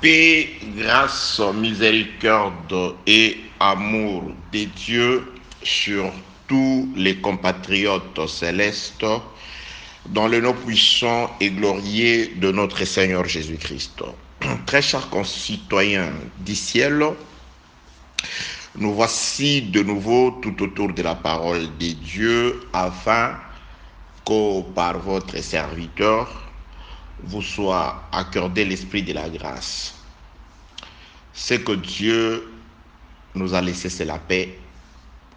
Paix, grâce, miséricorde et amour de Dieu sur tous les compatriotes célestes dans le nom puissant et glorieux de notre Seigneur Jésus-Christ. Très chers concitoyens du ciel, nous voici de nouveau tout autour de la parole de Dieu afin que par votre serviteur vous soit accordé l'esprit de la grâce. Ce que Dieu nous a laissé, c'est la paix.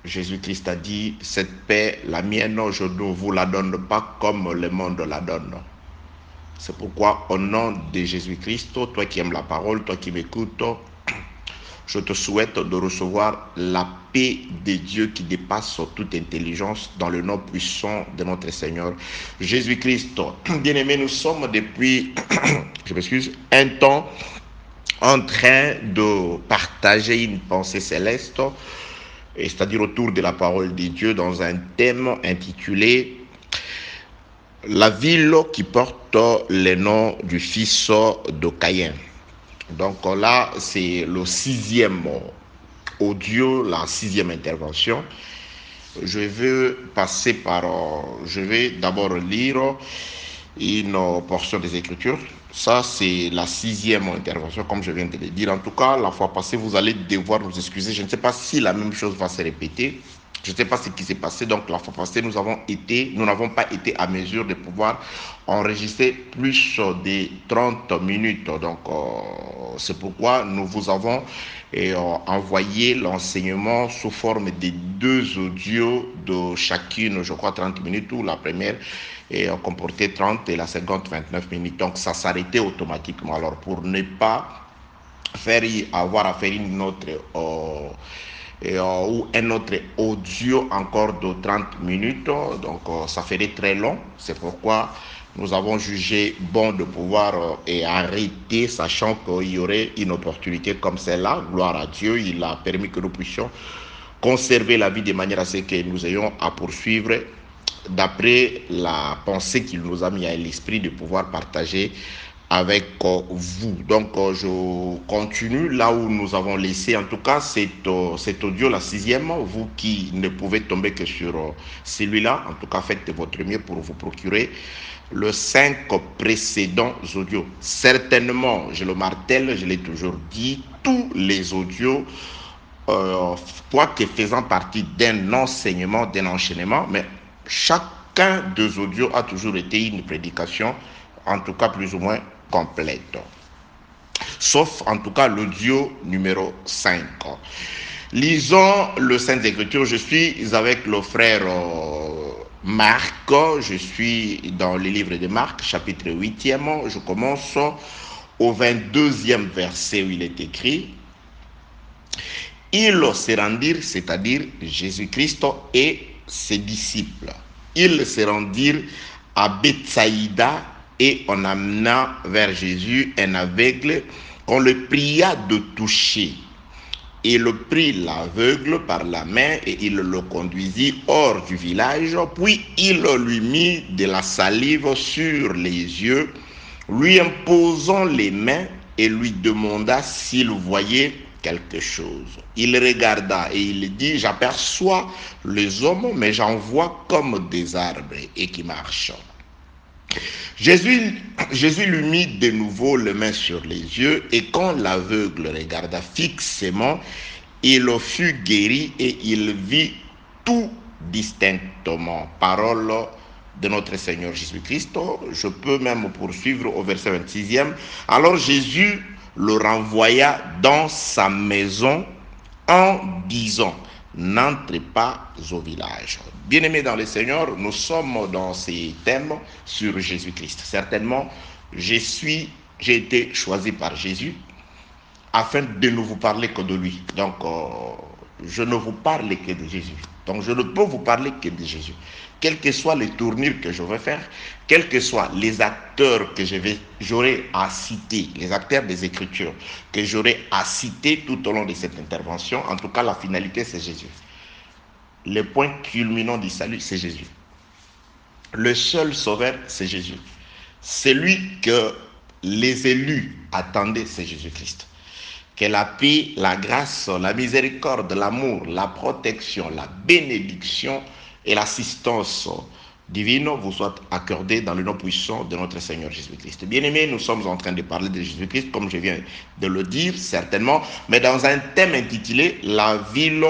Jésus-Christ a dit, cette paix, la mienne, je ne vous la donne pas comme le monde la donne. C'est pourquoi, au nom de Jésus-Christ, toi qui aimes la parole, toi qui m'écoutes, je te souhaite de recevoir la paix de Dieu qui dépasse toute intelligence dans le nom puissant de notre Seigneur Jésus-Christ. Bien-aimés, nous sommes depuis, un temps en train de partager une pensée céleste, c'est-à-dire autour de la parole de Dieu dans un thème intitulé « La ville qui porte le nom du fils de Caïn ». Donc là, c'est le 6e audio, la 6e intervention. Je vais d'abord lire une portion des Écritures. Ça, c'est la 6e intervention, comme je viens de le dire. En tout cas, la fois passée, vous allez devoir nous excuser. Je ne sais pas si la même chose va se répéter. Je ne sais pas ce qui s'est passé. Donc, la fois passée, nous n'avons pas été à mesure de pouvoir enregistrer plus de 30 minutes. Donc, c'est pourquoi nous vous avons envoyé l'enseignement sous forme de 2 audios de chacune, je crois, 30 minutes, où la première comportait 30 et la seconde 29 minutes. Donc, ça s'arrêtait automatiquement. Alors, pour ne pas avoir à faire une autre ou un autre audio encore de 30 minutes, donc ça ferait très long. C'est pourquoi nous avons jugé bon de pouvoir arrêter, sachant qu'il y aurait une opportunité comme celle-là. Gloire à Dieu, il a permis que nous puissions conserver la vie de manière à ce que nous ayons à poursuivre d'après la pensée qu'il nous a mis à l'esprit de pouvoir partager avec vous. Donc je continue là où nous avons laissé, en tout cas cet audio, la 6e. Vous qui ne pouvez tomber que sur celui-là, en tout cas faites votre mieux pour vous procurer les 5 précédents audios. Certainement, je le martèle, je l'ai toujours dit, tous les audios, quoique faisant partie d'un enseignement, d'un enchaînement, mais chacun des audios a toujours été une prédication, en tout cas plus ou moins complète. Sauf en tout cas l'audio numéro 5. Lisons le Sainte Écriture. Je suis avec le frère Marc. Je suis dans le livre de Marc, chapitre 8e. Je commence au 22e verset où il est écrit: ils se rendirent, c'est-à-dire Jésus-Christ et ses disciples. Ils se rendirent à Bethsaïda et on amena vers Jésus un aveugle qu'on le pria de toucher. Il prit l'aveugle par la main et il le conduisit hors du village, puis il lui mit de la salive sur les yeux, lui imposant les mains et lui demanda s'il voyait quelque chose. Il regarda et il dit: j'aperçois les hommes, mais j'en vois comme des arbres et qui marchent. Jésus lui mit de nouveau les mains sur les yeux, et quand l'aveugle regarda fixement, il fut guéri et il vit tout distinctement. Parole de notre Seigneur Jésus-Christ. Je peux même poursuivre au verset 26e. Alors Jésus le renvoya dans sa maison en disant: n'entrez pas au village. Bien-aimés dans le Seigneur, nous sommes dans ces thèmes sur Jésus-Christ. Certainement, j'ai été choisi par Jésus afin de ne vous parler que de lui. Donc, je ne vous parle que de Jésus. Donc, je ne peux vous parler que de Jésus. Quelles que soient les tournures que je vais faire, quels que soient les acteurs que j'aurai à citer, les acteurs des Écritures que j'aurai à citer tout au long de cette intervention, en tout cas, la finalité, c'est Jésus. Le point culminant du salut, c'est Jésus. Le seul sauveur, c'est Jésus. C'est lui que les élus attendaient, c'est Jésus-Christ. Que la paix, la grâce, la miséricorde, l'amour, la protection, la bénédiction et l'assistance divine vous soient accordées dans le nom puissant de notre Seigneur Jésus-Christ. Bien-aimés, nous sommes en train de parler de Jésus-Christ, comme je viens de le dire, certainement, mais dans un thème intitulé « La ville »,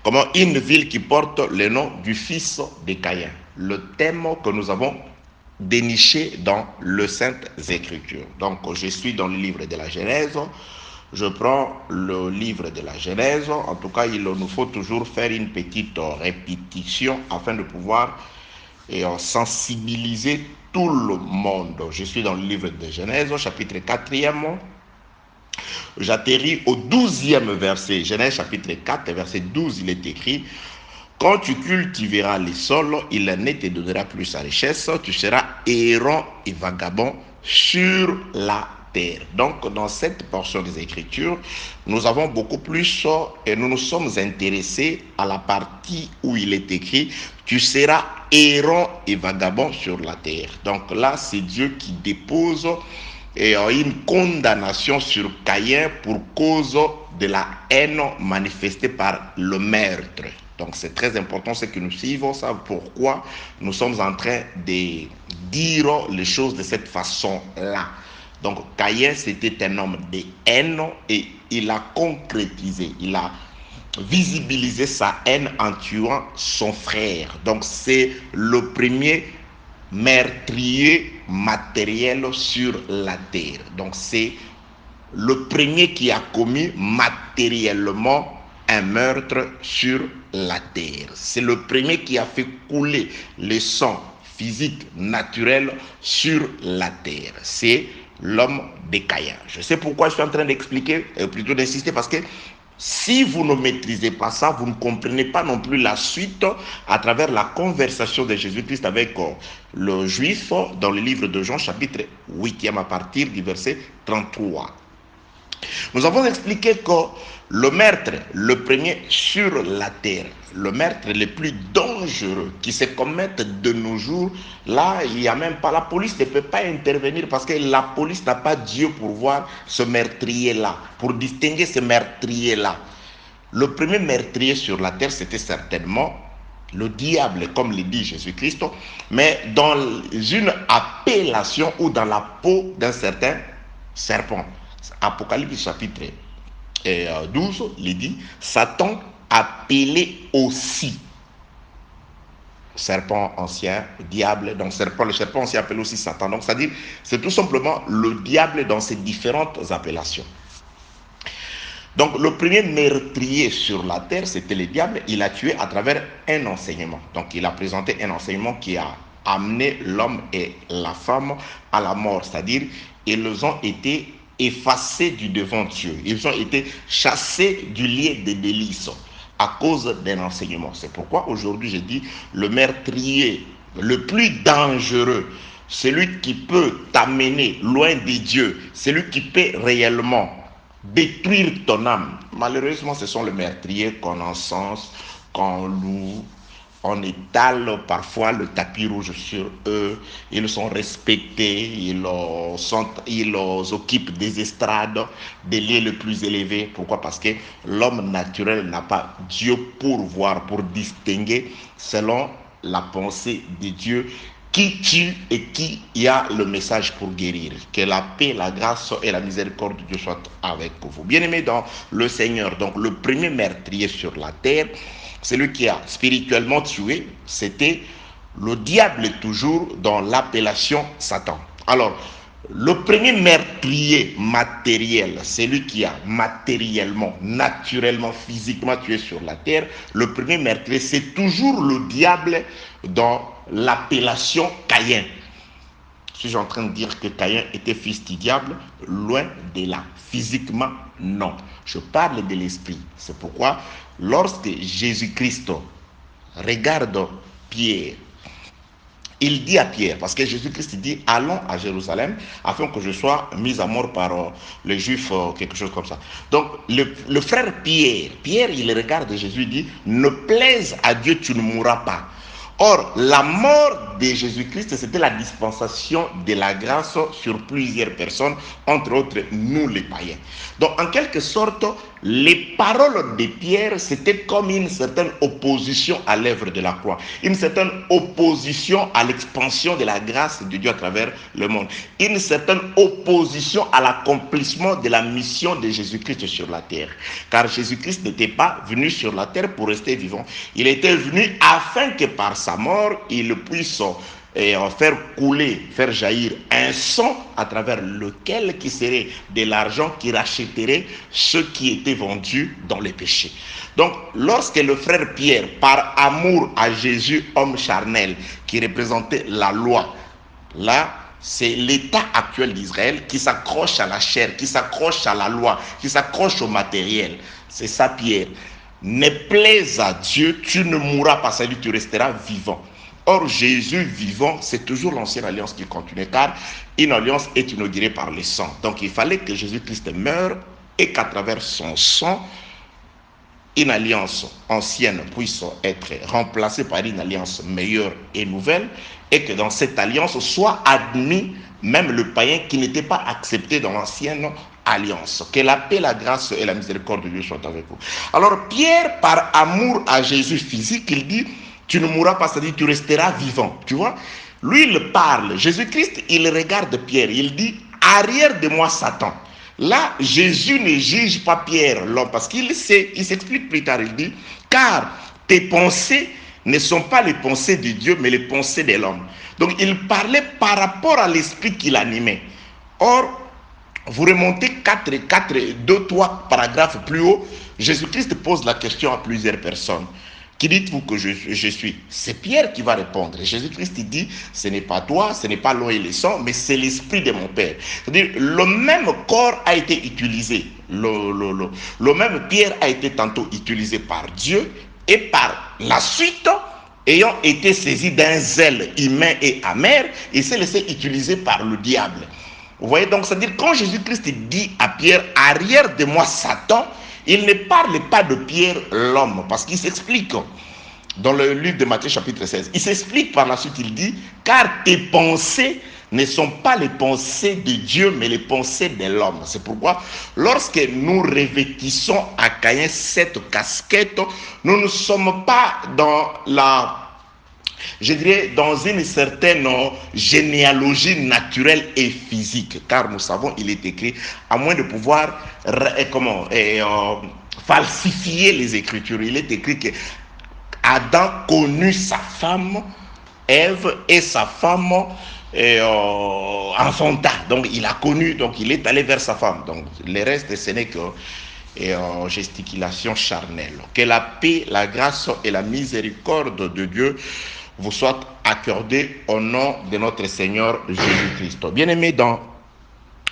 comment une ville qui porte le nom du fils de Caïn. Le thème que nous avons déniché dans le Sainte Écriture. Donc, je suis dans le livre de la Genèse. Je prends le livre de la Genèse. En tout cas, il nous faut toujours faire une petite répétition afin de pouvoir sensibiliser tout le monde. Je suis dans le livre de Genèse, chapitre 4e. J'atterris au 12e verset. Genèse chapitre 4, verset 12, il est écrit: quand tu cultiveras les sols, il ne te donnera plus sa richesse, tu seras errant et vagabond sur la terre. Donc, dans cette portion des Écritures, nous avons beaucoup plus et nous nous sommes intéressés à la partie où il est écrit: tu seras errant et vagabond sur la terre. Donc là, c'est Dieu qui dépose une condamnation sur Caïn pour cause de la haine manifestée par le meurtre. Donc c'est très important ce que nous suivons, ça pourquoi nous sommes en train de dire les choses de cette façon-là. Donc Caïn, c'était un homme de haine et il a concrétisé, il a visibilisé sa haine en tuant son frère. Donc c'est le premier meurtrier matériel sur la terre. Donc c'est le premier qui a commis matériellement un meurtre sur la terre. C'est le premier qui a fait couler le sang physique naturel sur la terre. C'est l'homme de Caïn. Je sais pourquoi je suis en train d'expliquer, plutôt d'insister, parce que si vous ne maîtrisez pas ça, vous ne comprenez pas non plus la suite à travers la conversation de Jésus-Christ avec le juif dans le livre de Jean, chapitre 8e, à partir du verset 33. Nous avons expliqué que le meurtre, le premier sur la terre, le meurtre le plus dangereux qui se commettent de nos jours, là, il n'y a même pas, la police ne peut pas intervenir parce que la police n'a pas Dieu pour voir ce meurtrier-là, pour distinguer ce meurtrier-là. Le premier meurtrier sur la terre, c'était certainement le diable, comme le dit Jésus-Christ, mais dans une appellation ou dans la peau d'un certain serpent. Apocalypse chapitre 12, il dit Satan appelé aussi serpent ancien, diable, donc le serpent ancien appelé aussi Satan. Donc c'est-à-dire, c'est tout simplement le diable dans ses différentes appellations. Donc le premier meurtrier sur la terre, c'était le diable. Il a tué à travers un enseignement. Donc il a présenté un enseignement qui a amené l'homme et la femme à la mort. C'est-à-dire, ils ont été effacés du devant Dieu. Ils ont été chassés du lieu de délices à cause d'un enseignement. C'est pourquoi aujourd'hui je dis le meurtrier le plus dangereux, celui qui peut t'amener loin de Dieu, celui qui peut réellement détruire ton âme. Malheureusement, ce sont les meurtriers qu'on encense, qu'on loue, on étale parfois le tapis rouge sur eux. Ils sont respectés, ils occupent des estrades, des lieux les plus élevés. Pourquoi? Parce que l'homme naturel n'a pas Dieu pour voir, pour distinguer selon la pensée de Dieu qui tue et qui y a le message pour guérir. Que la paix, la grâce et la miséricorde de Dieu soient avec vous. Bien-aimés dans le Seigneur, donc le premier meurtrier sur la terre, celui qui a spirituellement tué, c'était le diable, toujours dans l'appellation Satan. Alors, le premier meurtrier matériel, celui qui a matériellement, naturellement, physiquement tué sur la terre, le premier meurtrier, c'est toujours le diable dans l'appellation Caïn. Suis-je en train de dire que Caïn était fils du diable? Loin de là. Physiquement, non. Je parle de l'esprit. C'est pourquoi, lorsque Jésus-Christ regarde Pierre, il dit à Pierre, parce que Jésus-Christ dit, allons à Jérusalem afin que je sois mis à mort par les Juifs, quelque chose comme ça. Donc, le frère Pierre, il regarde Jésus et dit, ne plaise à Dieu, tu ne mourras pas. Or, la mort de Jésus-Christ, c'était la dispensation de la grâce sur plusieurs personnes, entre autres nous les païens. Donc, en quelque sorte, les paroles de Pierre, c'était comme une certaine opposition à l'œuvre de la croix, une certaine opposition à l'expansion de la grâce de Dieu à travers le monde, une certaine opposition à l'accomplissement de la mission de Jésus-Christ sur la terre. Car Jésus-Christ n'était pas venu sur la terre pour rester vivant. Il était venu afin que par sa mort, il puisse faire couler, faire jaillir un sang à travers lequel qui serait de l'argent qui rachèterait ceux qui étaient vendus dans les péchés. Donc, lorsque le frère Pierre, par amour à Jésus, homme charnel, qui représentait la loi, là, c'est l'état actuel d'Israël qui s'accroche à la chair, qui s'accroche à la loi, qui s'accroche au matériel. C'est ça, Pierre. Ne plaise à Dieu, tu ne mourras pas, ça dit, tu resteras vivant. Or, Jésus vivant, c'est toujours l'ancienne alliance qui continue, car une alliance est inaugurée par le sang. Donc, il fallait que Jésus-Christ meure et qu'à travers son sang, une alliance ancienne puisse être remplacée par une alliance meilleure et nouvelle, et que dans cette alliance soit admis même le païen qui n'était pas accepté dans l'ancienne alliance. Que la paix, la grâce et la miséricorde de Dieu soient avec vous. Alors Pierre, par amour à Jésus physique, il dit, tu ne mourras pas, c'est-à-dire tu resteras vivant. Tu vois, lui il parle, Jésus-Christ, il regarde Pierre, il dit, arrière de moi Satan. Là, Jésus ne juge pas Pierre, l'homme, parce qu'il sait, il s'explique plus tard, il dit, car tes pensées ne sont pas les pensées de Dieu, mais les pensées de l'homme. Donc, il parlait par rapport à l'esprit qui l'animait. Or, vous remontez 2-3 paragraphes plus haut, Jésus-Christ pose la question à plusieurs personnes. Qui dites-vous que je suis? C'est Pierre qui va répondre. Et Jésus-Christ dit, ce n'est pas toi, ce n'est pas l'eau et le sang, mais c'est l'esprit de mon Père. C'est-à-dire, le même corps a été utilisé. Le même Pierre a été tantôt utilisé par Dieu et par la suite, ayant été saisi d'un zèle humain et amer, il s'est laissé utiliser par le diable. Vous voyez, donc, c'est-à-dire, quand Jésus-Christ dit à Pierre, arrière de moi Satan, il ne parle pas de Pierre l'homme, parce qu'il s'explique dans le livre de Matthieu chapitre 16. Il s'explique par la suite, il dit, car tes pensées ne sont pas les pensées de Dieu, mais les pensées de l'homme. C'est pourquoi, lorsque nous revêtissons à Caïn cette casquette, nous ne sommes pas dans je dirais, dans une certaine généalogie naturelle et physique, car nous savons, il est écrit, à moins de pouvoir falsifier les Écritures, il est écrit que Adam connut sa femme, Ève, et sa femme enfanta. Donc, il a connu, donc il est allé vers sa femme. Donc, le reste, ce n'est que gesticulation charnelle. Que la paix, la grâce et la miséricorde de Dieu vous soient accordées au nom de notre Seigneur Jésus-Christ. Bien-aimés dans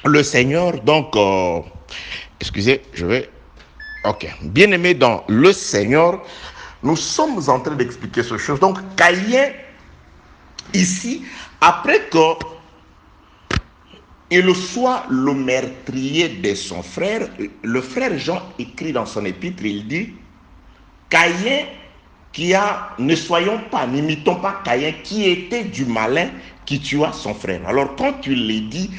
le Seigneur, donc, excusez, bien-aimés dans le Seigneur, nous sommes en train d'expliquer ces choses. Donc, Caïn, ici, après qu'il soit le meurtrier de son frère, le frère Jean écrit dans son épître, il dit, Caïn, ne soyons pas, n'imitons pas Caïn, qui était du malin, qui tua son frère. Alors, quand tu le dis,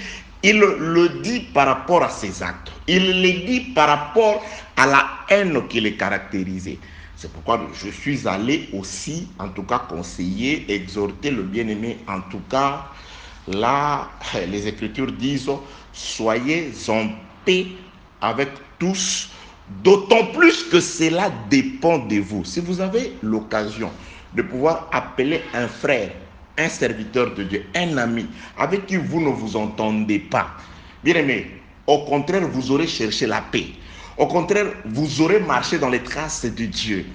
il le dit par rapport à ses actes. Il le dit par rapport à la haine qui le caractérisait. C'est pourquoi je suis allé aussi, en tout cas, conseiller, exhorter le bien-aimé. En tout cas, là, les Écritures disent, soyez en paix avec tous, d'autant plus que cela dépend de vous. Si vous avez l'occasion de pouvoir appeler un frère, un serviteur de Dieu, un ami, avec qui vous ne vous entendez pas, bien aimé, au contraire, vous aurez cherché la paix. Au contraire, vous aurez marché dans les traces de Dieu.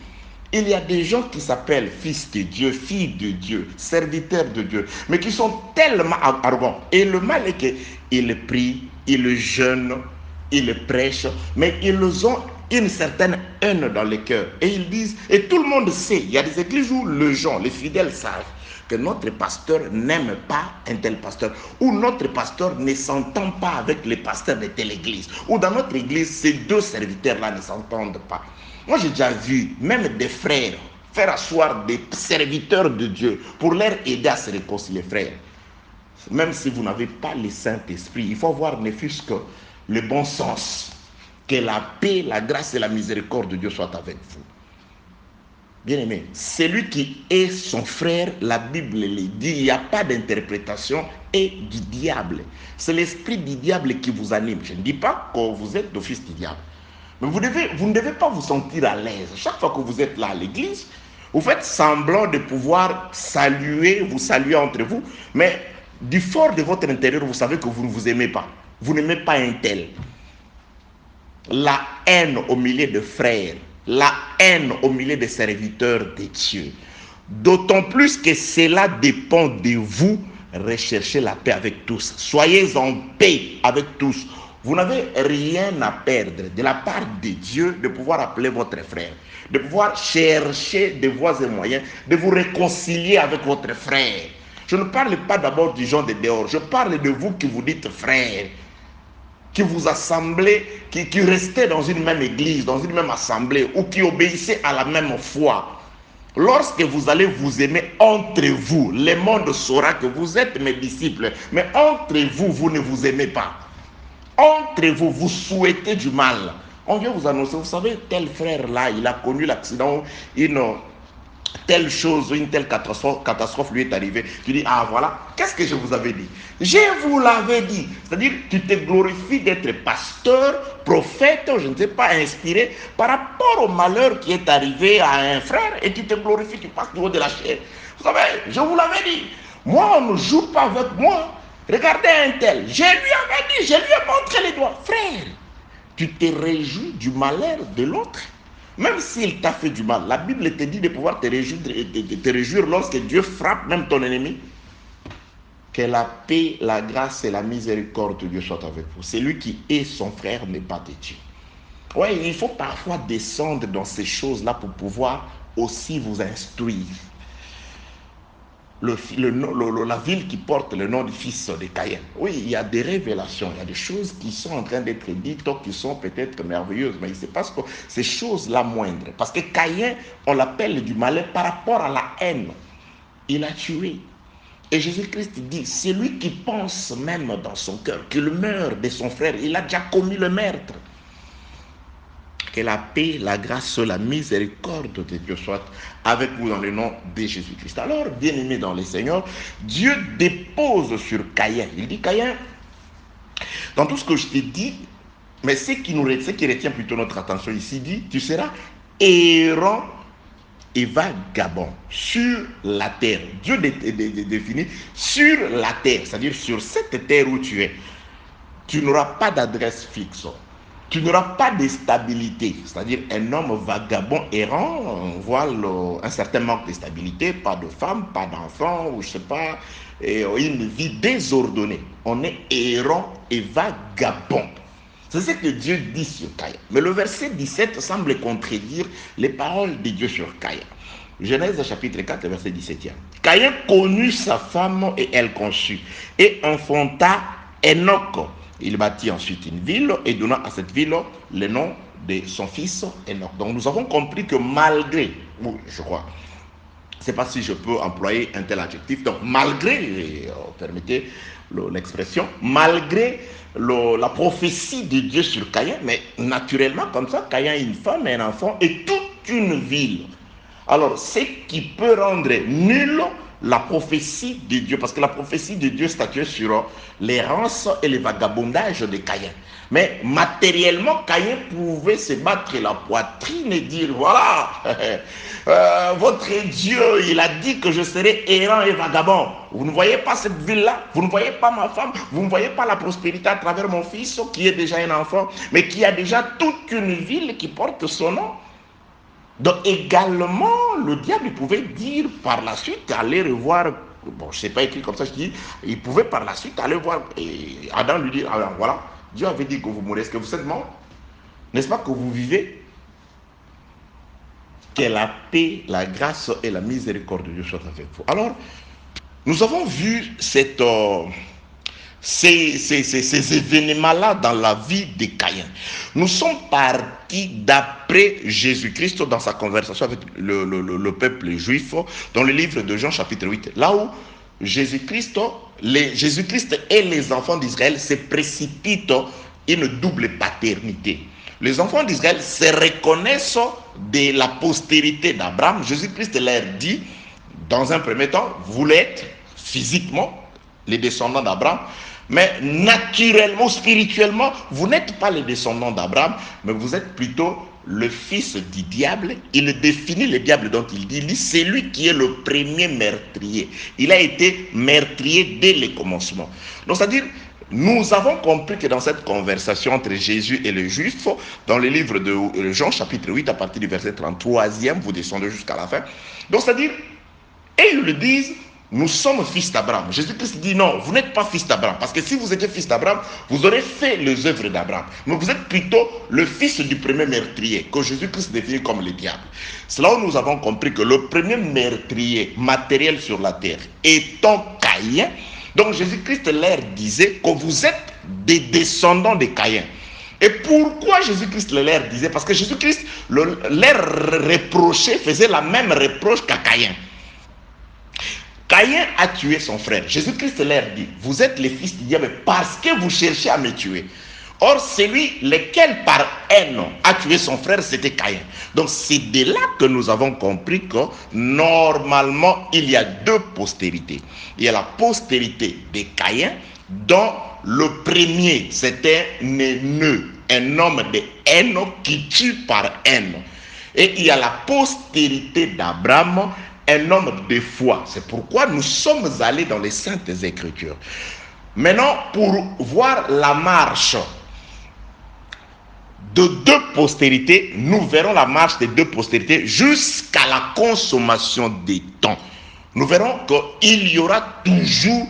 Il y a des gens qui s'appellent fils de Dieu, filles de Dieu, serviteurs de Dieu, mais qui sont tellement arrogants. Et le mal est qu'ils prient, ils jeûnent, ils prêchent, mais ils ont une certaine haine dans le cœur. Et ils disent, et tout le monde sait, il y a des églises où les fidèles savent que notre pasteur n'aime pas un tel pasteur, ou notre pasteur ne s'entend pas avec les pasteurs de telle église, ou dans notre église, ces deux serviteurs-là ne s'entendent pas. Moi, j'ai déjà vu même des frères faire asseoir des serviteurs de Dieu pour leur aider à se réconcilier, frères. Même si vous n'avez pas le Saint-Esprit, il faut avoir ne fût-ce que le bon sens. Que la paix, la grâce et la miséricorde de Dieu soient avec vous. Bien-aimé, celui qui est son frère, la Bible le dit, il n'y a pas d'interprétation, et du diable. C'est l'esprit du diable qui vous anime. Je ne dis pas que vous êtes d'office du diable. Mais vous ne devez pas vous sentir à l'aise. Chaque fois que vous êtes là à l'église, vous faites semblant de pouvoir vous saluer entre vous, mais du fort de votre intérieur, vous savez que vous ne vous aimez pas. Vous n'aimez pas un tel. La haine au milieu de frères, la haine au milieu des serviteurs de Dieu. D'autant plus que cela dépend de vous. Recherchez la paix avec tous. Soyez en paix avec tous. Vous n'avez rien à perdre de la part de Dieu de pouvoir appeler votre frère, de pouvoir chercher des voies et moyens, de vous réconcilier avec votre frère. Je ne parle pas d'abord du gens de dehors, je parle de vous qui vous dites frère, qui vous assemblez, qui restez dans une même église, dans une même assemblée, ou qui obéissez à la même foi. Lorsque vous allez vous aimer entre vous, le monde saura que vous êtes mes disciples. Mais entre vous, vous ne vous aimez pas. Entre vous, vous souhaitez du mal. On vient vous annoncer, vous savez, tel frère là, il a connu l'accident, telle chose, une telle catastrophe lui est arrivée. Tu dis, ah voilà, qu'est-ce que je vous avais dit? Je vous l'avais dit. C'est-à-dire, tu te glorifies d'être pasteur, prophète, je ne sais pas, inspiré par rapport au malheur qui est arrivé à un frère, et tu te glorifies, tu passes du haut de la chair. Vous savez, je vous l'avais dit. Moi, on ne joue pas avec moi. Regardez un tel. Je lui avais dit, je lui ai montré les doigts. Frère, tu te réjouis du malheur de l'autre. Même s'il t'a fait du mal, la Bible te dit de pouvoir te réjouir lorsque Dieu frappe même ton ennemi. Que la paix, la grâce et la miséricorde de Dieu soient avec vous. Celui qui est son frère n'est pas de Dieu. Oui, il faut parfois descendre dans ces choses-là pour pouvoir aussi vous instruire. La ville qui porte le nom du fils de Caïn. Oui, il y a des révélations, il y a des choses qui sont en train d'être dites, qui sont peut-être merveilleuses, mais il se passe que ces choses-là moindres. Parce que Caïn, on l'appelle du malheur par rapport à la haine. Il a tué. Et Jésus-Christ dit, celui qui pense même dans son cœur qu'il meurt de son frère, il a déjà commis le meurtre. Que la paix, la grâce, la miséricorde de Dieu soit avec vous dans le nom de Jésus-Christ. Alors, bien-aimés dans le Seigneur, Dieu dépose sur Caïn. Il dit, Caïn, dans tout ce que je t'ai dit, mais ce qui retient plutôt notre attention ici, dit, tu seras errant et vagabond sur la terre. Dieu définit sur la terre, c'est-à-dire sur cette terre où tu es. Tu n'auras pas d'adresse fixe. Tu n'auras pas de stabilité, c'est-à-dire un homme vagabond errant, on voit un certain manque de stabilité, pas de femme, pas d'enfant, ou je ne sais pas, et une vie désordonnée. On est errant et vagabond. C'est ce que Dieu dit sur Caïn. Mais le verset 17 semble contredire les paroles de Dieu sur Caïn. Genèse chapitre 4, verset 17. Caïn connut sa femme et elle conçut, et enfanta Enoch. Il bâtit ensuite une ville et donna à cette ville le nom de son fils Enoch. Donc nous avons compris que malgré, je crois, je ne sais pas si je peux employer un tel adjectif, donc malgré, permettez l'expression, malgré la prophétie de Dieu sur Caïn, mais naturellement comme ça, Caïn a une femme et un enfant et toute une ville. Alors ce qui peut rendre nul la prophétie de Dieu, parce que la prophétie de Dieu statuait sur l'errance et le vagabondage de Caïn. Mais matériellement, Caïn pouvait se battre la poitrine et dire, voilà, votre Dieu, il a dit que je serai errant et vagabond. Vous ne voyez pas cette ville-là, vous ne voyez pas ma femme, vous ne voyez pas la prospérité à travers mon fils qui est déjà un enfant, mais qui a déjà toute une ville qui porte son nom. Donc également, le diable pouvait dire par la suite, aller revoir, bon, je ne sais pas écrit comme ça, je dis, il pouvait par la suite aller voir, et Adam lui dit, alors voilà, Dieu avait dit que vous mourrez, est-ce que vous êtes mort? N'est-ce pas que vous vivez? Que la paix, la grâce et la miséricorde de Dieu soient avec vous. Alors, nous avons vu cette ces événements-là dans la vie de Caïn. Nous sommes partis d'après Jésus-Christ dans sa conversation avec le peuple juif dans le livre de Jean chapitre 8, là où Jésus-Christ et les enfants d'Israël se précipitent une double paternité. Les enfants d'Israël se reconnaissent de la postérité d'Abraham. Jésus-Christ leur dit, dans un premier temps, vous l'êtes physiquement les descendants d'Abraham, mais naturellement, spirituellement, vous n'êtes pas les descendants d'Abraham, mais vous êtes plutôt le fils du diable. Il définit le diable dont il dit, c'est lui qui est le premier meurtrier. Il a été meurtrier dès le commencement. Donc, c'est-à-dire, nous avons compris que dans cette conversation entre Jésus et les Juifs, dans le livre de Jean chapitre 8, à partir du verset 33e, vous descendez jusqu'à la fin. Donc, c'est-à-dire, et ils le disent, nous sommes fils d'Abraham. Jésus-Christ dit non, vous n'êtes pas fils d'Abraham. Parce que si vous étiez fils d'Abraham, vous aurez fait les œuvres d'Abraham. Mais vous êtes plutôt le fils du premier meurtrier, que Jésus-Christ définit comme le diable. C'est là où nous avons compris que le premier meurtrier matériel sur la terre étant Caïn, donc Jésus-Christ leur disait que vous êtes des descendants de Caïn. Et pourquoi Jésus-Christ leur disait? Parce que Jésus-Christ leur reprochait, faisait la même reproche qu'à Caïn. Caïn a tué son frère. Jésus-Christ leur dit, vous êtes les fils du diable parce que vous cherchez à me tuer. Or, celui lequel par haine a tué son frère, c'était Caïn. Donc, c'est de là que nous avons compris que normalement, il y a deux postérités. Il y a la postérité de Caïn, dont le premier, c'était un haineux, un homme de haine qui tue par haine. Et il y a la postérité d'Abraham, un homme de foi. C'est pourquoi nous sommes allés dans les Saintes Écritures. Maintenant, pour voir la marche de deux postérités, nous verrons la marche des deux postérités jusqu'à la consommation des temps. Nous verrons qu'il y aura toujours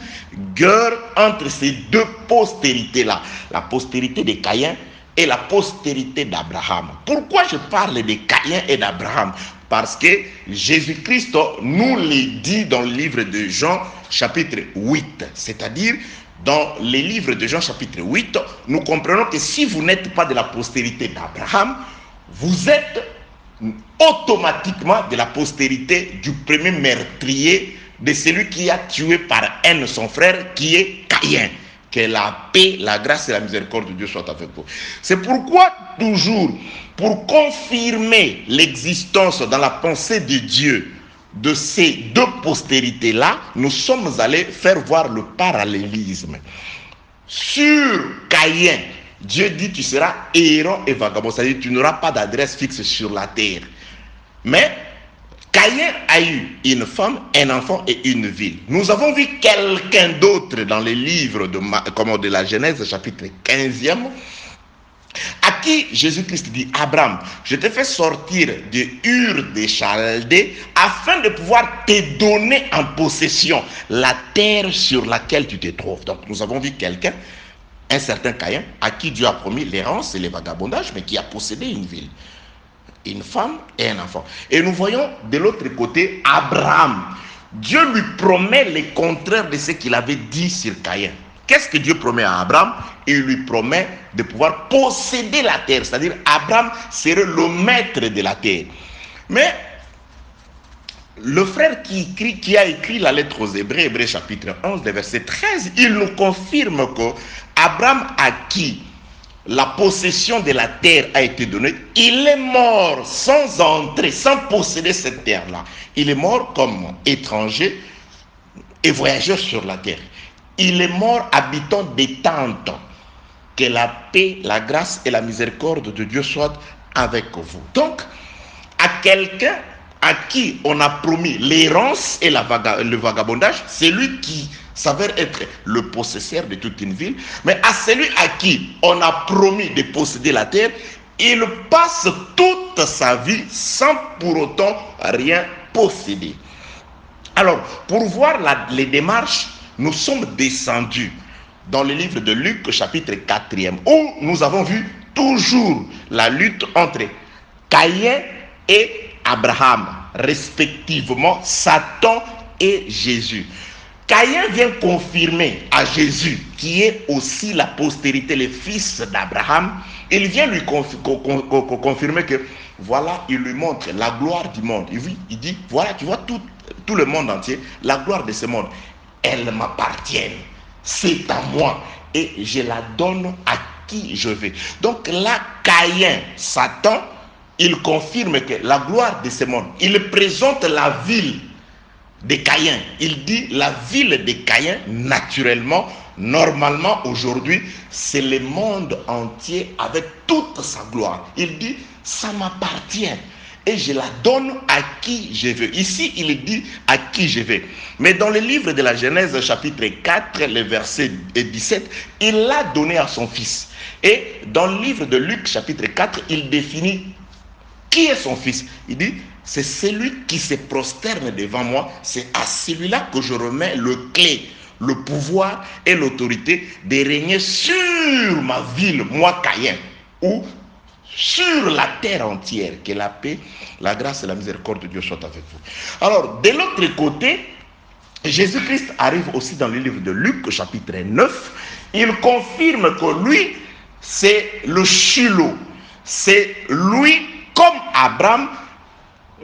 guerre entre ces deux postérités-là. La postérité de Caïn et la postérité d'Abraham. Pourquoi je parle de Caïn et d'Abraham? Parce que Jésus-Christ nous le dit dans le livre de Jean chapitre 8. C'est-à-dire, dans les livres de Jean chapitre 8, nous comprenons que si vous n'êtes pas de la postérité d'Abraham, vous êtes automatiquement de la postérité du premier meurtrier, de celui qui a tué par haine son frère, qui est Caïn. Que la paix, la grâce et la miséricorde de Dieu soient avec vous. C'est pourquoi toujours, pour confirmer l'existence dans la pensée de Dieu de ces deux postérités-là, nous sommes allés faire voir le parallélisme. Sur Caïn, Dieu dit tu seras errant et vagabond, c'est-à-dire tu n'auras pas d'adresse fixe sur la terre. Mais Caïn a eu une femme, un enfant et une ville. Nous avons vu quelqu'un d'autre dans les livres de la Genèse, chapitre 15e, à qui Jésus-Christ dit, Abraham, je t'ai fait sortir de Ur des Chaldées afin de pouvoir te donner en possession la terre sur laquelle tu te trouves. Donc nous avons vu quelqu'un, un certain Caïn, à qui Dieu a promis l'errance et le vagabondage, mais qui a possédé une ville, une femme et un enfant. Et nous voyons de l'autre côté Abraham. Dieu lui promet le contraire de ce qu'il avait dit sur Caïn. Qu'est-ce que Dieu promet à Abraham? Il lui promet de pouvoir posséder la terre. C'est-à-dire Abraham serait le maître de la terre. Mais le frère qui a écrit la lettre aux Hébreux, Hébreux chapitre 11, verset 13, il nous confirme que Abraham, à qui la possession de la terre a été donnée, il est mort sans entrer, sans posséder cette terre-là. Il est mort comme étranger et voyageur sur la terre. Il est mort habitant des tentes. Que la paix, la grâce et la miséricorde de Dieu soient avec vous. Donc, à quelqu'un à qui on a promis l'errance et le vagabondage, c'est lui qui s'avère être le possesseur de toute une ville, mais à celui à qui on a promis de posséder la terre, il passe toute sa vie sans pour autant rien posséder. Alors, pour voir les démarches, nous sommes descendus dans le livre de Luc, chapitre 4e, où nous avons vu toujours la lutte entre Caïn et Abraham, respectivement Satan et Jésus. Caïn vient confirmer à Jésus, qui est aussi la postérité, le fils d'Abraham, il vient lui confirmer que, voilà, il lui montre la gloire du monde. Il dit, voilà, tu vois tout le monde entier, la gloire de ce monde, elle m'appartient, c'est à moi, et je la donne à qui je veux. Donc là, Caïn, Satan, il confirme que la gloire de ce monde, il présente la ville de Caïn. Il dit la ville de Caïn, naturellement, normalement, aujourd'hui, c'est le monde entier avec toute sa gloire. Il dit, ça m'appartient et je la donne à qui je veux. Ici, il dit à qui je veux. Mais dans le livre de la Genèse, chapitre 4, le verset 17, il l'a donné à son fils. Et dans le livre de Luc, chapitre 4, il définit qui est son fils. Il dit, c'est celui qui se prosterne devant moi, c'est à celui-là que je remets le clé, le pouvoir et l'autorité de régner sur ma ville, moi Caïn, ou sur la terre entière. Que la paix, la grâce et la miséricorde de Dieu soient avec vous. Alors, de l'autre côté, Jésus-Christ arrive aussi dans le livre de Luc, chapitre 9. Il confirme que lui, c'est le Shiloh. C'est lui, comme Abraham,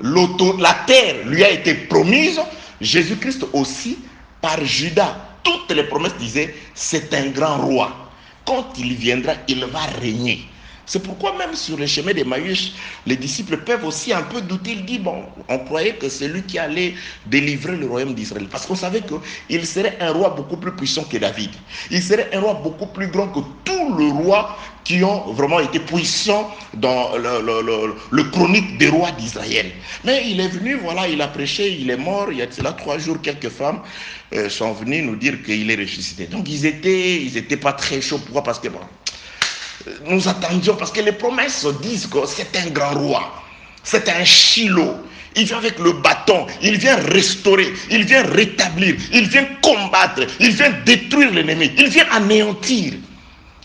la terre lui a été promise. Jésus-Christ aussi, par Judas, toutes les promesses disaient, c'est un grand roi. Quand il viendra, il va régner. C'est pourquoi même sur le chemin d'Emmaüs, les disciples peuvent aussi un peu douter. Ils disent, bon, on croyait que c'est lui qui allait délivrer le royaume d'Israël. Parce qu'on savait qu'il serait un roi beaucoup plus puissant que David. Il serait un roi beaucoup plus grand que tous les rois qui ont vraiment été puissants dans le chronique des rois d'Israël. Mais il est venu, voilà, il a prêché, il est mort. Il y a là 3 jours, quelques femmes sont venues nous dire qu'il est ressuscité. Donc ils étaient pas très chauds. Pourquoi? Parce que bon, nous attendions, parce que les promesses disent que c'est un grand roi, c'est un Shiloh. Il vient avec le bâton, il vient restaurer, il vient rétablir, il vient combattre, il vient détruire l'ennemi, il vient anéantir.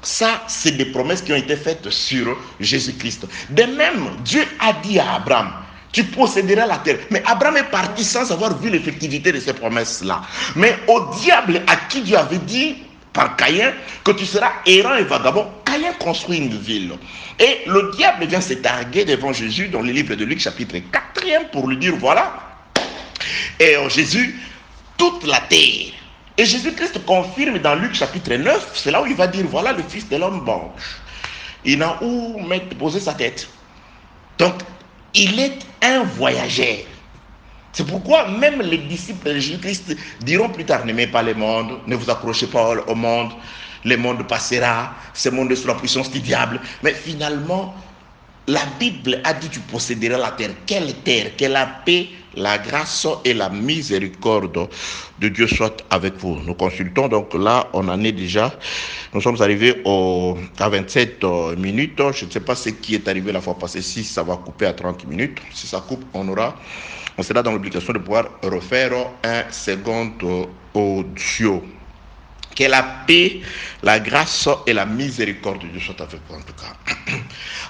Ça, c'est des promesses qui ont été faites sur Jésus-Christ. De même, Dieu a dit à Abraham, tu posséderas la terre. Mais Abraham est parti sans avoir vu l'effectivité de ces promesses-là. Mais au diable à qui Dieu avait dit, par Caïn, que tu seras errant et vagabond, Caïn construit une ville. Et le diable vient se targuer devant Jésus dans le livre de Luc, chapitre 4, pour lui dire, voilà, et Jésus, toute la terre. Et Jésus-Christ confirme dans Luc, chapitre 9, c'est là où il va dire, voilà le Fils de l'homme mange. Il n'a où poser sa tête. Donc, il est un voyageur. C'est pourquoi même les disciples de Jésus-Christ diront plus tard, n'aimez pas le monde, ne vous accrochez pas au monde, le monde passera, ce monde est sous la puissance du diable. Mais finalement, la Bible a dit, tu posséderas la terre. Quelle terre? Que la paix, la grâce et la miséricorde de Dieu soient avec vous. Nous consultons, donc là, on en est déjà, nous sommes arrivés à 27 minutes. Je ne sais pas ce qui est arrivé la fois passée, si ça va couper à 30 minutes. Si ça coupe, on sera dans l'obligation de pouvoir refaire un second audio. Que la paix, la grâce et la miséricorde de Dieu soient avec vous en tout cas.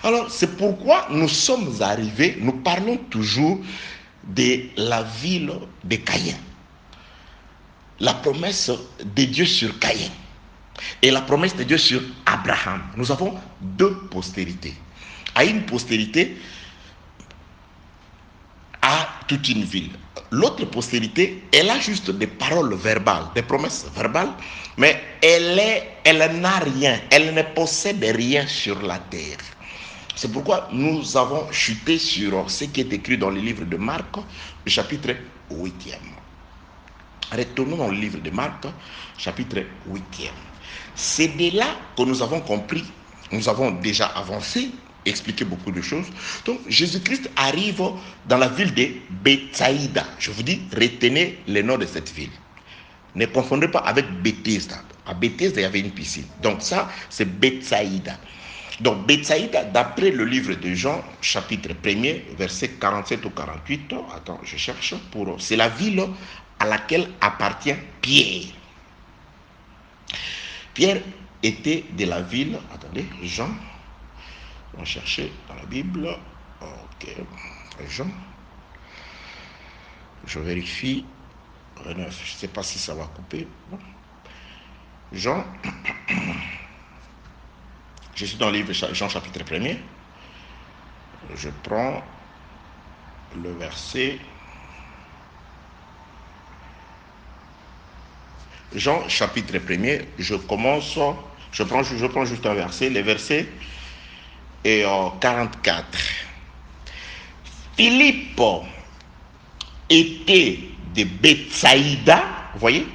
Alors, c'est pourquoi nous sommes arrivés, nous parlons toujours de la ville de Caïn. La promesse de Dieu sur Caïn et la promesse de Dieu sur Abraham. Nous avons 2 postérités. À une postérité, à toute une ville. L'autre postérité, elle a juste des paroles verbales, des promesses verbales, mais elle n'a rien, elle ne possède rien sur la terre. C'est pourquoi nous avons chuté sur ce qui est écrit dans le livre de Marc, le chapitre 8e. Retournons dans le livre de Marc, chapitre 8e. C'est de là que nous avons compris, nous avons déjà avancé, expliqué beaucoup de choses. Donc Jésus-Christ arrive dans la ville de Bethsaïda. Je vous dis, retenez le nom de cette ville. Ne confondez pas avec Bethesda. À Bethesda, il y avait une piscine. Donc ça, c'est Bethsaïda. Donc Bethsaïda, d'après le livre de Jean, chapitre 1er, verset 47 ou 48, attends, je cherche c'est la ville à laquelle appartient Pierre. Pierre était de la ville, attendez, Jean, on va chercher dans la Bible, ok, Jean, je vérifie, 9. Je ne sais pas si ça va couper. Jean, je suis dans le livre Jean chapitre 1er. Je prends le verset. Jean chapitre 1er, je prends juste un verset, les versets et 44. Philippe était de Bethsaïda, vous voyez,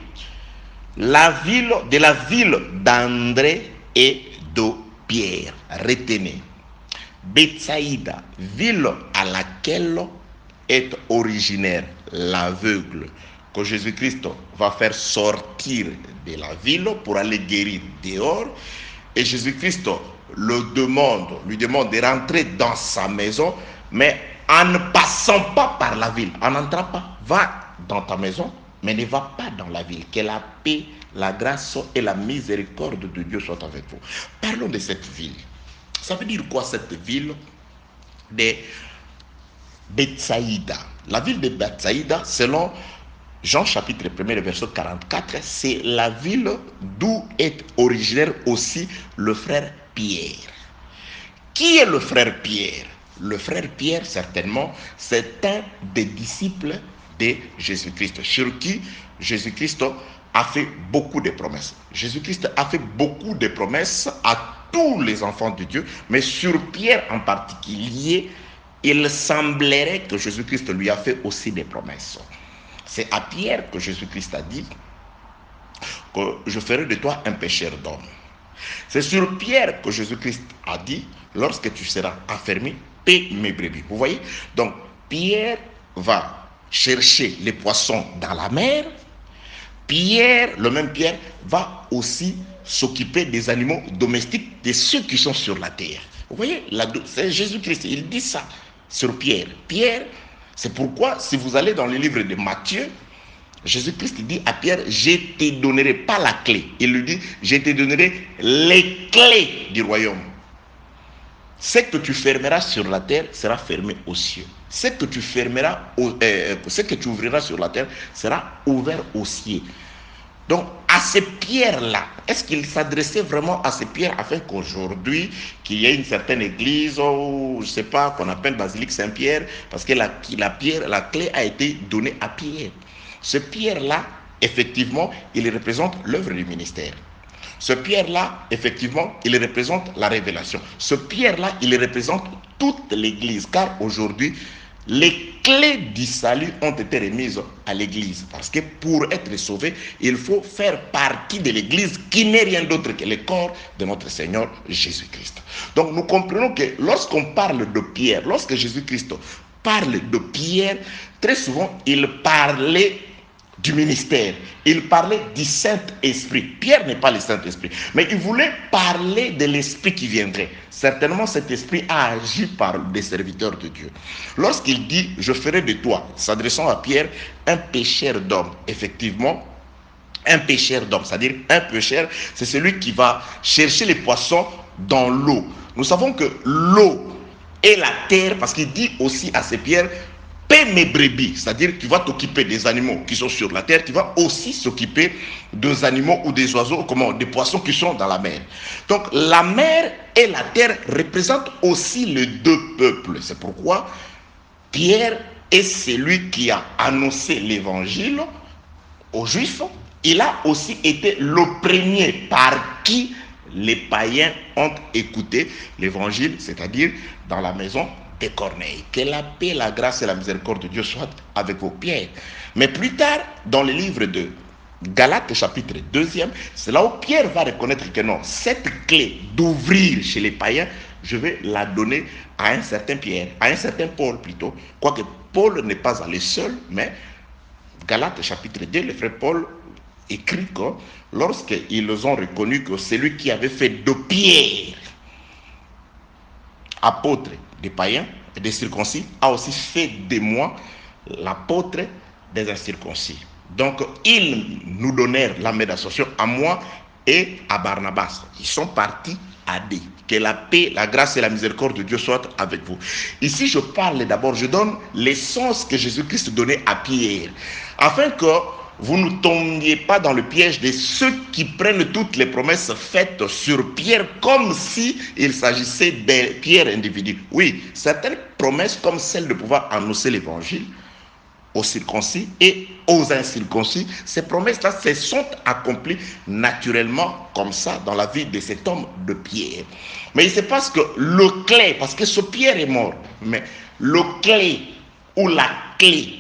de la ville d'André et de Pierre. Retenez, Bethsaïda, ville à laquelle est originaire l'aveugle que Jésus-Christ va faire sortir de la ville pour aller guérir dehors. Et Jésus-Christ lui demande de rentrer dans sa maison, mais en ne passant pas par la ville, en n'entrant pas. Va dans ta maison, mais ne va pas dans la ville. Que la paix, la grâce et la miséricorde de Dieu soient avec vous. Parlons de cette ville. Ça veut dire quoi cette ville de Bethsaïda? La ville de Bethsaïda, selon Jean chapitre 1er, verset 44, c'est la ville d'où est originaire aussi le frère Pierre. Qui est le frère Pierre? Le frère Pierre, certainement, c'est un des disciples de Jésus-Christ, sur qui Jésus-Christ a fait beaucoup de promesses. Jésus-Christ a fait beaucoup de promesses à tous les enfants de Dieu, mais sur Pierre en particulier, il semblerait que Jésus-Christ lui a fait aussi des promesses. C'est à Pierre que Jésus-Christ a dit que je ferai de toi un pécheur d'hommes. C'est sur Pierre que Jésus-Christ a dit, lorsque tu seras affermi, paie mes brebis. Vous voyez? Donc, Pierre va chercher les poissons dans la mer. Le même Pierre, va aussi s'occuper des animaux domestiques, de ceux qui sont sur la terre. Vous voyez? C'est Jésus-Christ, il dit ça sur Pierre. Pierre, c'est pourquoi, si vous allez dans le livre de Matthieu, Jésus-Christ dit à Pierre, je ne te donnerai pas la clé. Il lui dit, je te donnerai les clés du royaume. Ce que tu fermeras sur la terre sera fermé aux cieux. Ce que tu ouvriras sur la terre sera ouvert aux cieux. Donc, à ces pierres-là, est-ce qu'il s'adressait vraiment à ces pierres afin qu'aujourd'hui, qu'il y ait une certaine église, ou je ne sais pas, qu'on appelle Basilique Saint-Pierre, parce que la clé a été donnée à Pierre. Ce Pierre-là, effectivement, il représente l'œuvre du ministère. Ce Pierre-là, effectivement, il représente la révélation. Ce Pierre-là, il représente toute l'église, car aujourd'hui, les clés du salut ont été remises à l'église. Parce que pour être sauvé, il faut faire partie de l'église qui n'est rien d'autre que le corps de notre Seigneur Jésus-Christ. Donc nous comprenons que lorsqu'on parle de Pierre, lorsque Jésus-Christ parle de Pierre, très souvent, il parlait du ministère. Il parlait du Saint-Esprit. Pierre n'est pas le Saint-Esprit, mais il voulait parler de l'Esprit qui viendrait. Certainement, cet Esprit a agi par des serviteurs de Dieu. Lorsqu'il dit, je ferai de toi, s'adressant à Pierre, un pécheur d'hommes, effectivement, un pécheur d'hommes, c'est-à-dire un pécheur, c'est celui qui va chercher les poissons dans l'eau. Nous savons que l'eau et la terre, parce qu'il dit aussi à ces pierres, paie mes brebis, c'est-à-dire tu vas t'occuper des animaux qui sont sur la terre, tu vas aussi s'occuper des animaux ou des oiseaux, des poissons qui sont dans la mer. Donc la mer et la terre représentent aussi les deux peuples. C'est pourquoi Pierre est celui qui a annoncé l'évangile aux Juifs. Il a aussi été le premier par qui les païens ont écouté l'évangile, c'est-à-dire dans la maison de Corneille. Que la paix, la grâce et la miséricorde de Dieu soient avec vos Pierre. Mais plus tard, dans le livre de Galates, chapitre 2e, c'est là où Pierre va reconnaître que non, cette clé d'ouvrir chez les païens, je vais la donner à un certain Pierre, à un certain Paul plutôt. Quoique Paul n'est pas allé seul, mais Galates, chapitre 2, le frère Paul écrit que lorsqu'ils ont reconnu que celui qui avait fait de Pierre apôtre des païens et des circoncis a aussi fait de moi l'apôtre des incirconcis. Donc ils nous donnèrent la main d'association à moi et à Barnabas. Ils sont partis à deux. Que la paix, la grâce et la miséricorde de Dieu soient avec vous. Ici je donne l'essence que Jésus-Christ donnait à Pierre, afin que vous ne tombiez pas dans le piège de ceux qui prennent toutes les promesses faites sur Pierre comme si il s'agissait de Pierre individu. Oui, certaines promesses comme celle de pouvoir annoncer l'évangile aux circoncis et aux incirconcis, ces promesses-là se sont accomplies naturellement comme ça dans la vie de cet homme de Pierre. Mais il se passe que le clé, parce que ce Pierre est mort, mais le clé ou la clé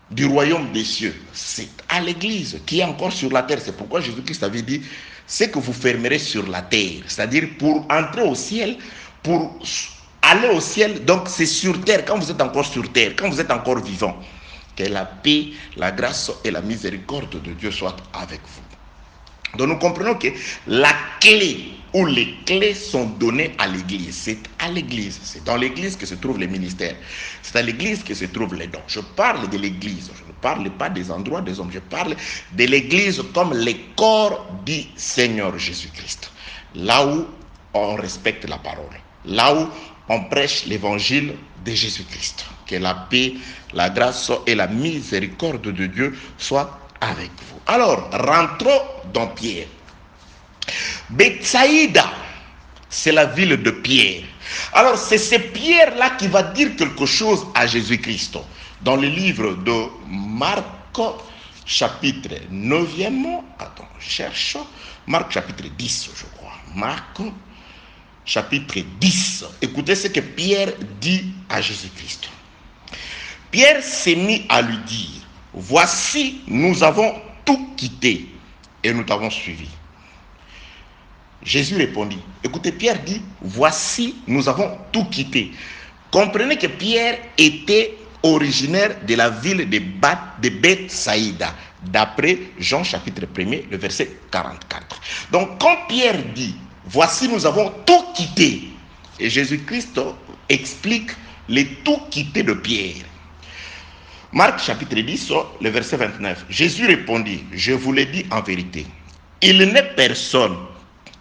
du royaume des cieux, c'est à l'église qui est encore sur la terre. C'est pourquoi Jésus-Christ avait dit, c'est que vous fermerez sur la terre. C'est-à-dire pour entrer au ciel, pour aller au ciel, donc c'est sur terre, quand vous êtes encore sur terre, quand vous êtes encore vivant. Que la paix, la grâce et la miséricorde de Dieu soient avec vous. Donc nous comprenons que la clé ou les clés sont données à l'église. C'est à l'église. C'est dans l'église que se trouvent les ministères. C'est à l'église que se trouvent les dons. Je parle de l'église. Je ne parle pas des endroits des hommes. Je parle de l'église comme le corps du Seigneur Jésus-Christ. Là où on respecte la parole. Là où on prêche l'évangile de Jésus-Christ. Que la paix, la grâce et la miséricorde de Dieu soient avec vous. Alors, rentrons dans Pierre. Bethsaïda, c'est la ville de Pierre. Alors, c'est ce Pierre-là qui va dire quelque chose à Jésus-Christ. Dans le livre de Marc, chapitre 9e, attends, je cherche, Marc chapitre 10, je crois. Marc, chapitre 10. Écoutez ce que Pierre dit à Jésus-Christ. Pierre s'est mis à lui dire, voici, nous avons tout quitté et nous t'avons suivi. Jésus répondit, écoutez, Pierre dit, voici, nous avons tout quitté. Comprenez que Pierre était originaire de la ville de Bethsaïda, d'après Jean chapitre 1er, le verset 44. Donc quand Pierre dit, voici, nous avons tout quitté, et Jésus-Christ explique le tout quitté de Pierre. Marc chapitre 10, le verset 29. Jésus répondit, je vous l'ai dit en vérité, il n'est personne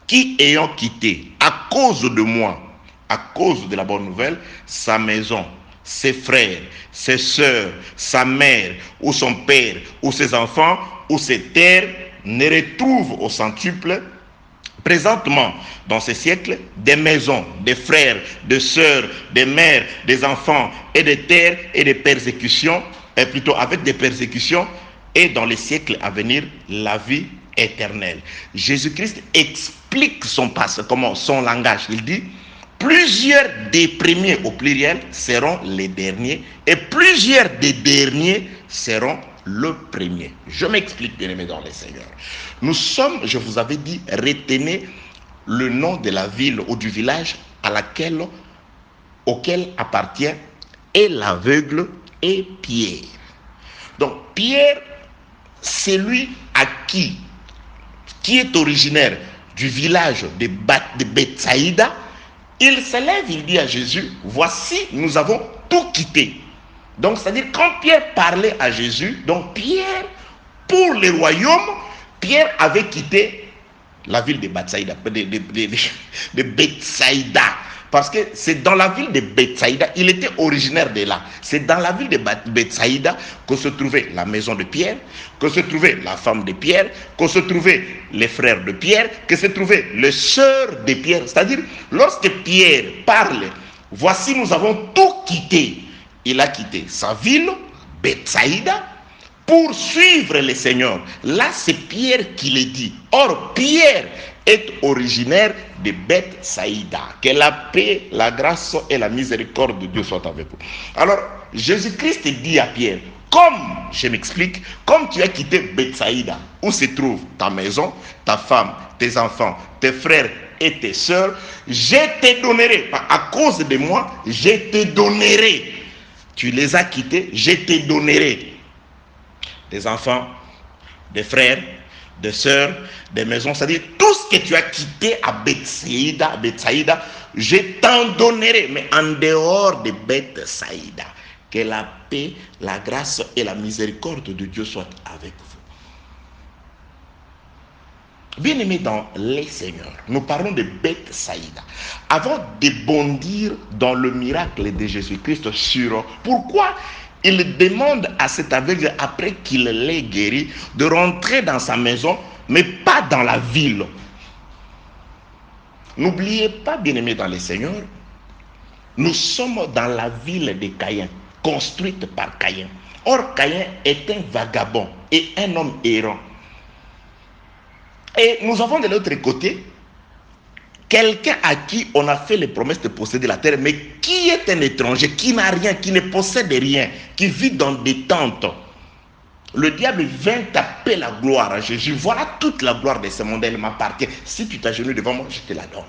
qui ayant quitté à cause de moi, à cause de la bonne nouvelle, sa maison, ses frères, ses sœurs, sa mère, ou son père, ou ses enfants, ou ses terres, ne retrouve au centuple, présentement, dans ce siècle, des maisons, des frères, des sœurs, des mères, des enfants, et des terres, et des persécutions, et plutôt avec des persécutions, et dans les siècles à venir, la vie éternelle. Jésus-Christ explique son passé, comment son langage. Il dit, plusieurs des premiers au pluriel seront les derniers, et plusieurs des derniers seront le premier. Je m'explique, bien aimé dans les Seigneurs. Nous sommes, je vous avais dit, retenez le nom de la ville ou du village auquel appartient et l'aveugle et Pierre. Donc Pierre, c'est lui à qui est originaire du village de Bethsaïda, il se lève, il dit à Jésus, voici, nous avons tout quitté. Donc, c'est-à-dire, quand Pierre parlait à Jésus, donc Pierre, pour le royaume, Pierre avait quitté la ville de Bethsaïda, de Bethsaïda. Parce que c'est dans la ville de Bethsaïda, il était originaire de là. C'est dans la ville de Bethsaïda que se trouvait la maison de Pierre, que se trouvait la femme de Pierre, que se trouvaient les frères de Pierre, que se trouvaient les sœurs de Pierre. C'est-à-dire, lorsque Pierre parle, voici, nous avons tout quitté. Il a quitté sa ville, Bethsaïda, pour suivre le Seigneur. Là, c'est Pierre qui le dit. Or, Pierre est originaire de Bethsaïda. Que la paix, la grâce et la miséricorde de Dieu soient avec vous. Alors, Jésus-Christ dit à Pierre, comme, je m'explique, comme tu as quitté Bethsaïda, où se trouve ta maison, ta femme, tes enfants, tes frères et tes sœurs, je te donnerai, à cause de moi, je te donnerai. Tu les as quittés, je te donnerai des enfants, des frères, des sœurs, des maisons, c'est-à-dire tout ce que tu as quitté à Bethsaïda, je t'en donnerai, mais en dehors de Bethsaïda. Que la paix, la grâce et la miséricorde de Dieu soient avec vous. Bien-aimés dans les Seigneurs, nous parlons de Bethsaïda. Avant de bondir dans le miracle de Jésus-Christ sur pourquoi il demande à cet aveugle, après qu'il l'ait guéri, de rentrer dans sa maison, mais pas dans la ville. N'oubliez pas, bien-aimés dans le Seigneur, nous sommes dans la ville de Caïn, construite par Caïn. Or, Caïn est un vagabond et un homme errant. Et nous avons de l'autre côté quelqu'un à qui on a fait les promesses de posséder la terre, mais qui est un étranger, qui n'a rien, qui ne possède rien, qui vit dans des tentes. Le diable vient taper la gloire à Jésus. Voilà toute la gloire de ce monde, elle m'appartient. Si tu t'agenouilles devant moi, je te la donne.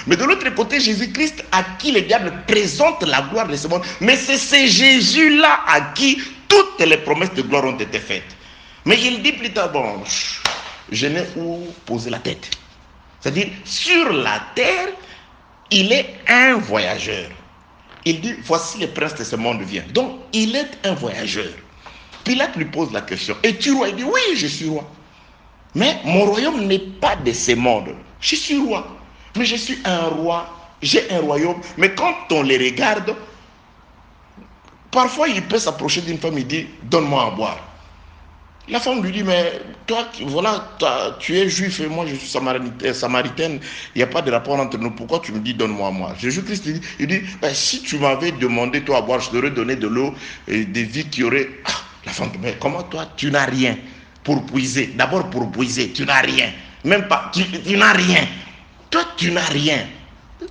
Mais de l'autre côté, Jésus-Christ à qui le diable présente la gloire de ce monde. Mais c'est ce Jésus-là à qui toutes les promesses de gloire ont été faites. Mais il dit plus tard, bon, je n'ai où poser la tête. C'est-à-dire, sur la terre, il est un voyageur. Il dit, voici le prince de ce monde vient. Donc, il est un voyageur. Pilate lui pose la question, es-tu roi? Il dit, oui, je suis roi. Mais mon royaume n'est pas de ce monde. Je suis roi. Mais je suis un roi, j'ai un royaume. Mais quand on les regarde, parfois il peut s'approcher d'une femme et dire, donne-moi à boire. La femme lui dit, mais toi, voilà, tu es juif et moi je suis samaritaine, il n'y a pas de rapport entre nous, pourquoi tu me dis donne-moi à moi? Jésus-Christ il dit, ben, si tu m'avais demandé toi à boire, je t'aurais donné de l'eau et des vies qui auraient... Ah, la femme dit, mais comment toi, tu n'as rien pour puiser? D'abord pour puiser, tu n'as rien. Même pas, tu n'as rien. Toi, tu n'as rien.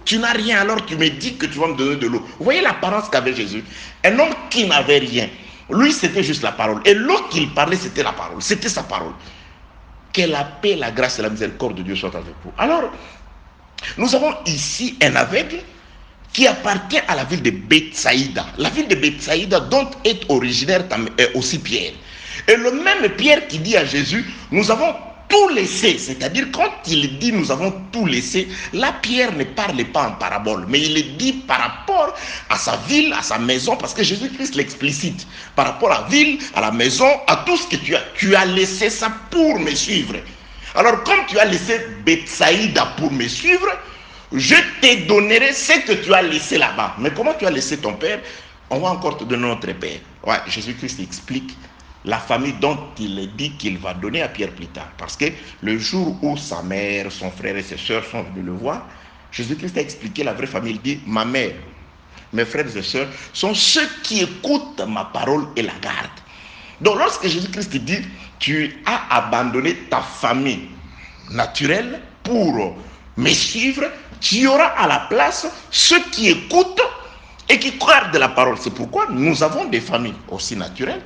Tu n'as rien, alors tu me dis que tu vas me donner de l'eau. Vous voyez l'apparence qu'avait Jésus? Un homme qui n'avait rien. Lui, c'était juste la parole. Et l'eau qu'il parlait, c'était la parole. C'était sa parole. Que la paix, la grâce et la miséricorde de Dieu soient avec vous. Alors, nous avons ici un aveugle qui appartient à la ville de Bethsaïda. La ville de Bethsaïda dont est originaire aussi Pierre. Et le même Pierre qui dit à Jésus, nous avons tout laissé, c'est-à-dire quand il dit nous avons tout laissé, là Pierre ne parle pas en parabole, mais il le dit par rapport à sa ville, à sa maison, parce que Jésus-Christ l'explicite, par rapport à la ville, à la maison, à tout ce que tu as laissé ça pour me suivre. Alors comme tu as laissé Bethsaïda pour me suivre, je te donnerai ce que tu as laissé là-bas. Mais comment tu as laissé ton père? On va encore te donner notre père. Ouais, Jésus-Christ explique la famille dont il dit qu'il va donner à Pierre plus tard. Parce que le jour où sa mère, son frère et ses soeurs sont venus le voir, Jésus-Christ a expliqué la vraie famille. Il dit, ma mère, mes frères et sœurs sont ceux qui écoutent ma parole et la gardent. Donc lorsque Jésus-Christ dit, tu as abandonné ta famille naturelle pour me suivre, tu auras à la place ceux qui écoutent et qui gardent la parole. C'est pourquoi nous avons des familles aussi naturelles.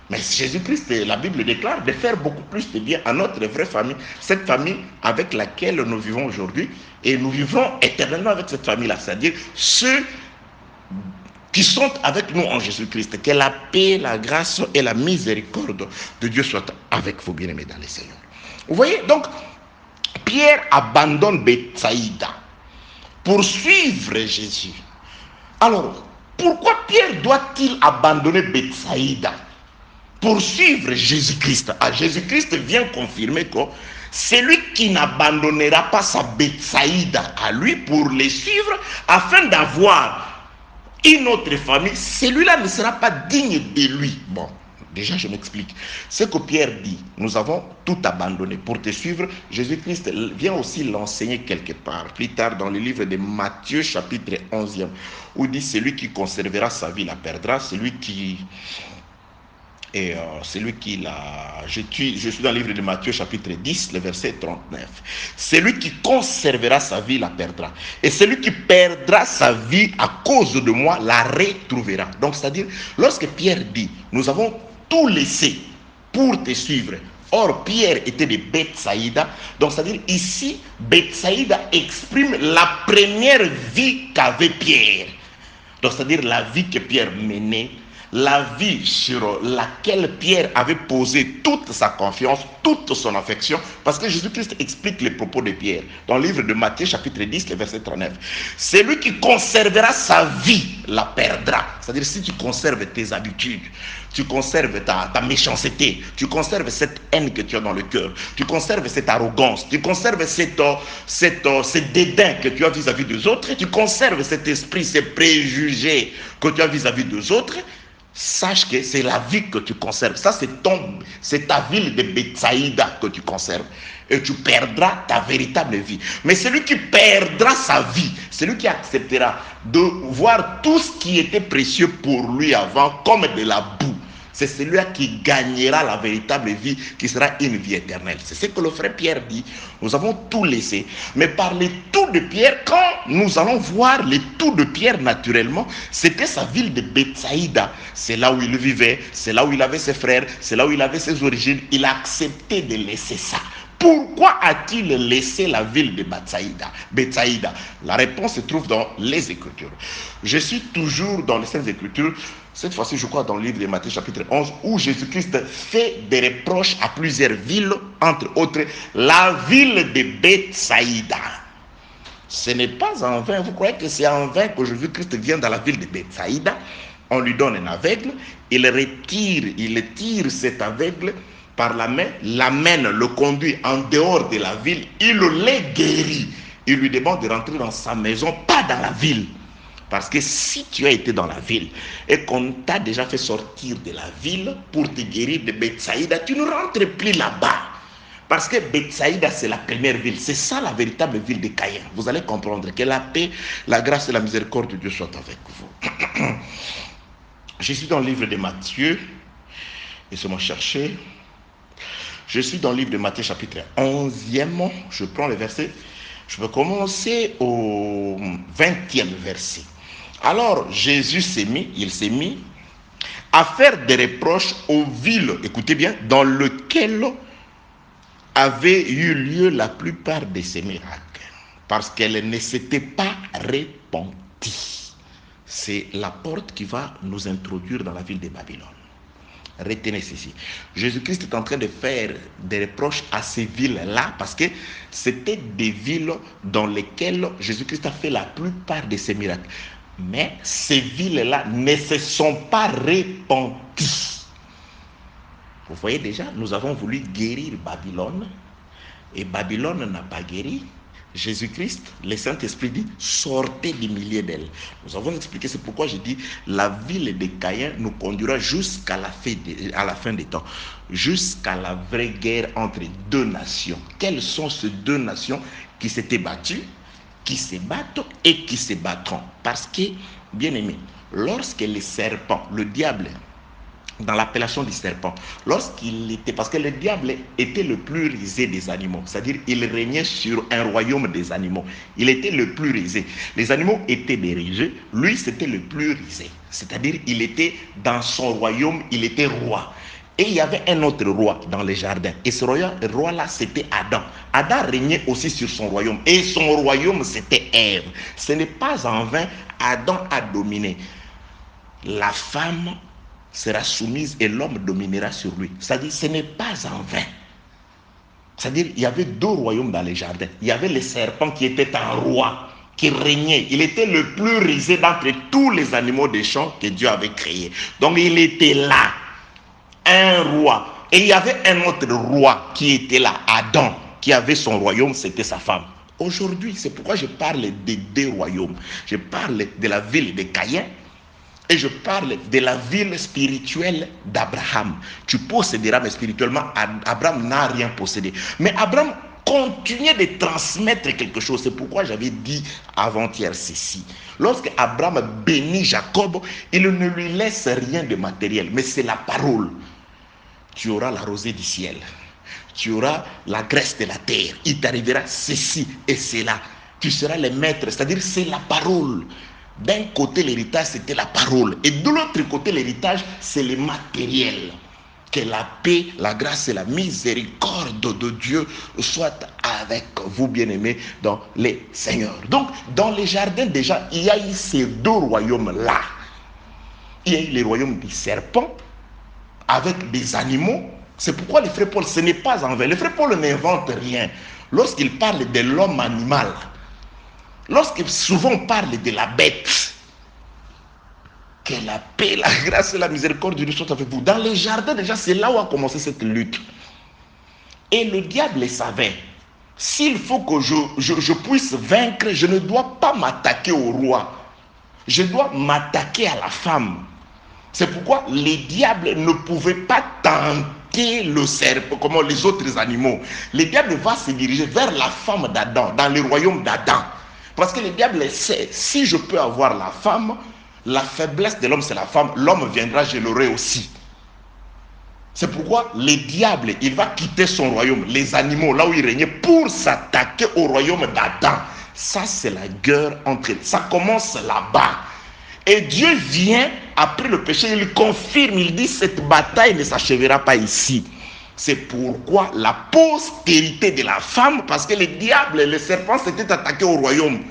Mais Jésus-Christ, la Bible déclare de faire beaucoup plus de bien à notre vraie famille, cette famille avec laquelle nous vivons aujourd'hui, et nous vivrons éternellement avec cette famille-là, c'est-à-dire ceux qui sont avec nous en Jésus-Christ. Que la paix, la grâce et la miséricorde de Dieu soient avec vous, bien-aimés dans le Seigneur. Vous voyez, donc, Pierre abandonne Bethsaïda pour suivre Jésus. Alors, pourquoi Pierre doit-il abandonner Bethsaïda pour suivre Jésus-Christ? Jésus-Christ vient confirmer que celui qui n'abandonnera pas sa Bethsaïda à lui pour les suivre afin d'avoir une autre famille, celui-là ne sera pas digne de lui. Bon, déjà je m'explique. Ce que Pierre dit, nous avons tout abandonné pour te suivre. Jésus-Christ vient aussi l'enseigner quelque part, plus tard dans le livre de Matthieu chapitre 11e, où il dit, celui qui conservera sa vie la perdra, celui qui l'a... Je suis dans le livre de Matthieu chapitre 10, le verset 39. Celui qui conservera sa vie la perdra. Et celui qui perdra sa vie à cause de moi la retrouvera. Donc c'est-à-dire, lorsque Pierre dit, nous avons tout laissé pour te suivre. Or, Pierre était de Bethsaïda. Donc c'est-à-dire, ici, Bethsaïda exprime la première vie qu'avait Pierre. Donc c'est-à-dire la vie que Pierre menait, la vie sur laquelle Pierre avait posé toute sa confiance, toute son affection, parce que Jésus-Christ explique les propos de Pierre dans le livre de Matthieu chapitre 10, le verset 39. Celui qui conservera sa vie la perdra. C'est-à-dire, si tu conserves tes habitudes, tu conserves ta méchanceté, tu conserves cette haine que tu as dans le cœur, tu conserves cette arrogance, tu conserves ce dédain que tu as vis-à-vis des autres, tu conserves cet esprit, ces préjugés que tu as vis-à-vis des autres, sache que c'est la vie que tu conserves. Ça, c'est ta ville de Bethsaïda que tu conserves. Et tu perdras ta véritable vie. Mais celui qui perdra sa vie, celui qui acceptera de voir tout ce qui était précieux pour lui avant comme de la boue, c'est celui-là qui gagnera la véritable vie, qui sera une vie éternelle. C'est ce que le frère Pierre dit. Nous avons tout laissé. Mais par les tours de Pierre, quand nous allons voir les tours de Pierre naturellement, c'était sa ville de Bethsaïda. C'est là où il vivait, c'est là où il avait ses frères, c'est là où il avait ses origines. Il a accepté de laisser ça. Pourquoi a-t-il laissé la ville de Bethsaïda? La réponse se trouve dans les Écritures. Je suis toujours dans les Saintes Écritures, cette fois-ci je crois dans le livre de Matthieu chapitre 11, où Jésus-Christ fait des reproches à plusieurs villes, entre autres la ville de Bethsaïda. Ce n'est pas en vain, vous croyez que c'est en vain que Jésus-Christ vient dans la ville de Bethsaïda, on lui donne un aveugle, il tire cet aveugle par la main, l'amène, le conduit en dehors de la ville, il les guérit. Il lui demande de rentrer dans sa maison, pas dans la ville. Parce que si tu as été dans la ville et qu'on t'a déjà fait sortir de la ville pour te guérir de Bethsaïda, tu ne rentres plus là-bas. Parce que Bethsaïda, c'est la première ville. C'est ça la véritable ville de Caïn. Vous allez comprendre que la paix, la grâce et la miséricorde de Dieu soient avec vous. Je suis dans le livre de Matthieu. Laissez-moi chercher. Je suis dans le livre de Matthieu chapitre 11e. Je prends le verset. Je vais commencer au 20e verset. Alors Jésus s'est mis à faire des reproches aux villes, écoutez bien, dans lesquelles avaient eu lieu la plupart de ces miracles, parce qu'elles ne s'étaient pas repenties. C'est la porte qui va nous introduire dans la ville de Babylone. Retenez ceci. Jésus-Christ est en train de faire des reproches à ces villes-là parce que c'était des villes dans lesquelles Jésus-Christ a fait la plupart de ses miracles. Mais ces villes-là ne se sont pas repenties. Vous voyez déjà, nous avons voulu guérir Babylone et Babylone n'a pas guéri. Jésus-Christ, le Saint-Esprit dit, sortez des milliers d'elles. Nous avons expliqué, c'est pourquoi j'ai dit, la ville de Caïn nous conduira jusqu'à la fin des temps, jusqu'à la vraie guerre entre deux nations. Quelles sont ces deux nations qui s'étaient battues, qui se battent et qui se battront? Parce que, bien aimé, lorsque le serpent, le diable, dans l'appellation du serpent, parce que le diable était le plus rusé des animaux, c'est-à-dire il régnait sur un royaume des animaux, il était le plus rusé. Les animaux étaient dirigés, lui c'était le plus rusé, c'est-à-dire il était dans son royaume, il était roi. Et il y avait un autre roi dans les jardins, et ce roi-là c'était Adam. Adam régnait aussi sur son royaume, et son royaume c'était Ève. Ce n'est pas en vain, Adam a dominé. La femme sera soumise et l'homme dominera sur lui. C'est-à-dire, ce n'est pas en vain. C'est-à-dire, il y avait deux royaumes dans les jardins. Il y avait le serpent qui était un roi, qui régnait. Il était le plus rusé d'entre tous les animaux des champs que Dieu avait créés. Donc, il était là, un roi. Et il y avait un autre roi qui était là, Adam, qui avait son royaume, c'était sa femme. Aujourd'hui, c'est pourquoi je parle des deux royaumes. Je parle de la ville de Caïn, et je parle de la ville spirituelle d'Abraham. Tu posséderas, mais spirituellement, Abraham n'a rien possédé. Mais Abraham continuait de transmettre quelque chose. C'est pourquoi j'avais dit avant-hier ceci. Lorsque Abraham bénit Jacob, il ne lui laisse rien de matériel, mais c'est la parole. Tu auras la rosée du ciel. Tu auras la graisse de la terre. Il t'arrivera ceci et cela. Tu seras le maître, c'est-à-dire c'est la parole. D'un côté, l'héritage, c'était la parole. Et de l'autre côté, l'héritage, c'est le matériel. Que la paix, la grâce et la miséricorde de Dieu soient avec vous, bien-aimés, dans les seigneurs. Donc, dans les jardins, déjà, il y a eu ces deux royaumes-là. Il y a eu le royaume du serpent, avec des animaux. C'est pourquoi le frère Paul, ce n'est pas en vain. Le frère Paul n'invente rien. Lorsqu'il parle de l'homme animal, lorsque souvent on parle de la bête, que la paix, la grâce et la miséricorde de Dieu soient avec vous. Dans les jardins, déjà, c'est là où a commencé cette lutte. Et le diable savait, s'il faut que je puisse vaincre, je ne dois pas m'attaquer au roi. Je dois m'attaquer à la femme. C'est pourquoi les diables ne pouvaient pas tenter le serpent, comme les autres animaux. Le diable va se diriger vers la femme d'Adam, dans le royaume d'Adam. Parce que le diable sait, si je peux avoir la femme, la faiblesse de l'homme c'est la femme, l'homme viendra, je l'aurai aussi. C'est pourquoi le diable, il va quitter son royaume, les animaux, là où il régnait, pour s'attaquer au royaume d'Adam. Ça, c'est la guerre entre eux. Ça commence là-bas. Et Dieu vient, après le péché, il confirme, il dit, cette bataille ne s'achèvera pas ici. C'est pourquoi la postérité de la femme, parce que le diable et le serpent s'étaient attaqués au royaume.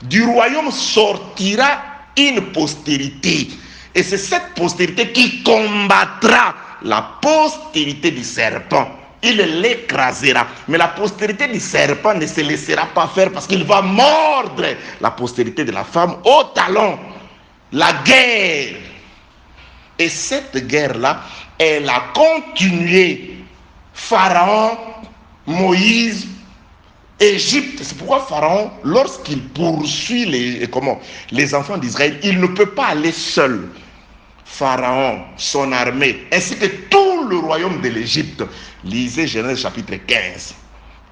Du royaume sortira une postérité. Et c'est cette postérité qui combattra la postérité du serpent. Il l'écrasera. Mais la postérité du serpent ne se laissera pas faire parce qu'il va mordre la postérité de la femme au talon. La guerre. Et cette guerre-là, elle a continué. Pharaon, Moïse, Égypte. C'est pourquoi Pharaon, lorsqu'il poursuit les enfants d'Israël, il ne peut pas aller seul. Pharaon, son armée, ainsi que tout le royaume de l'Égypte. Lisez Genèse chapitre 15.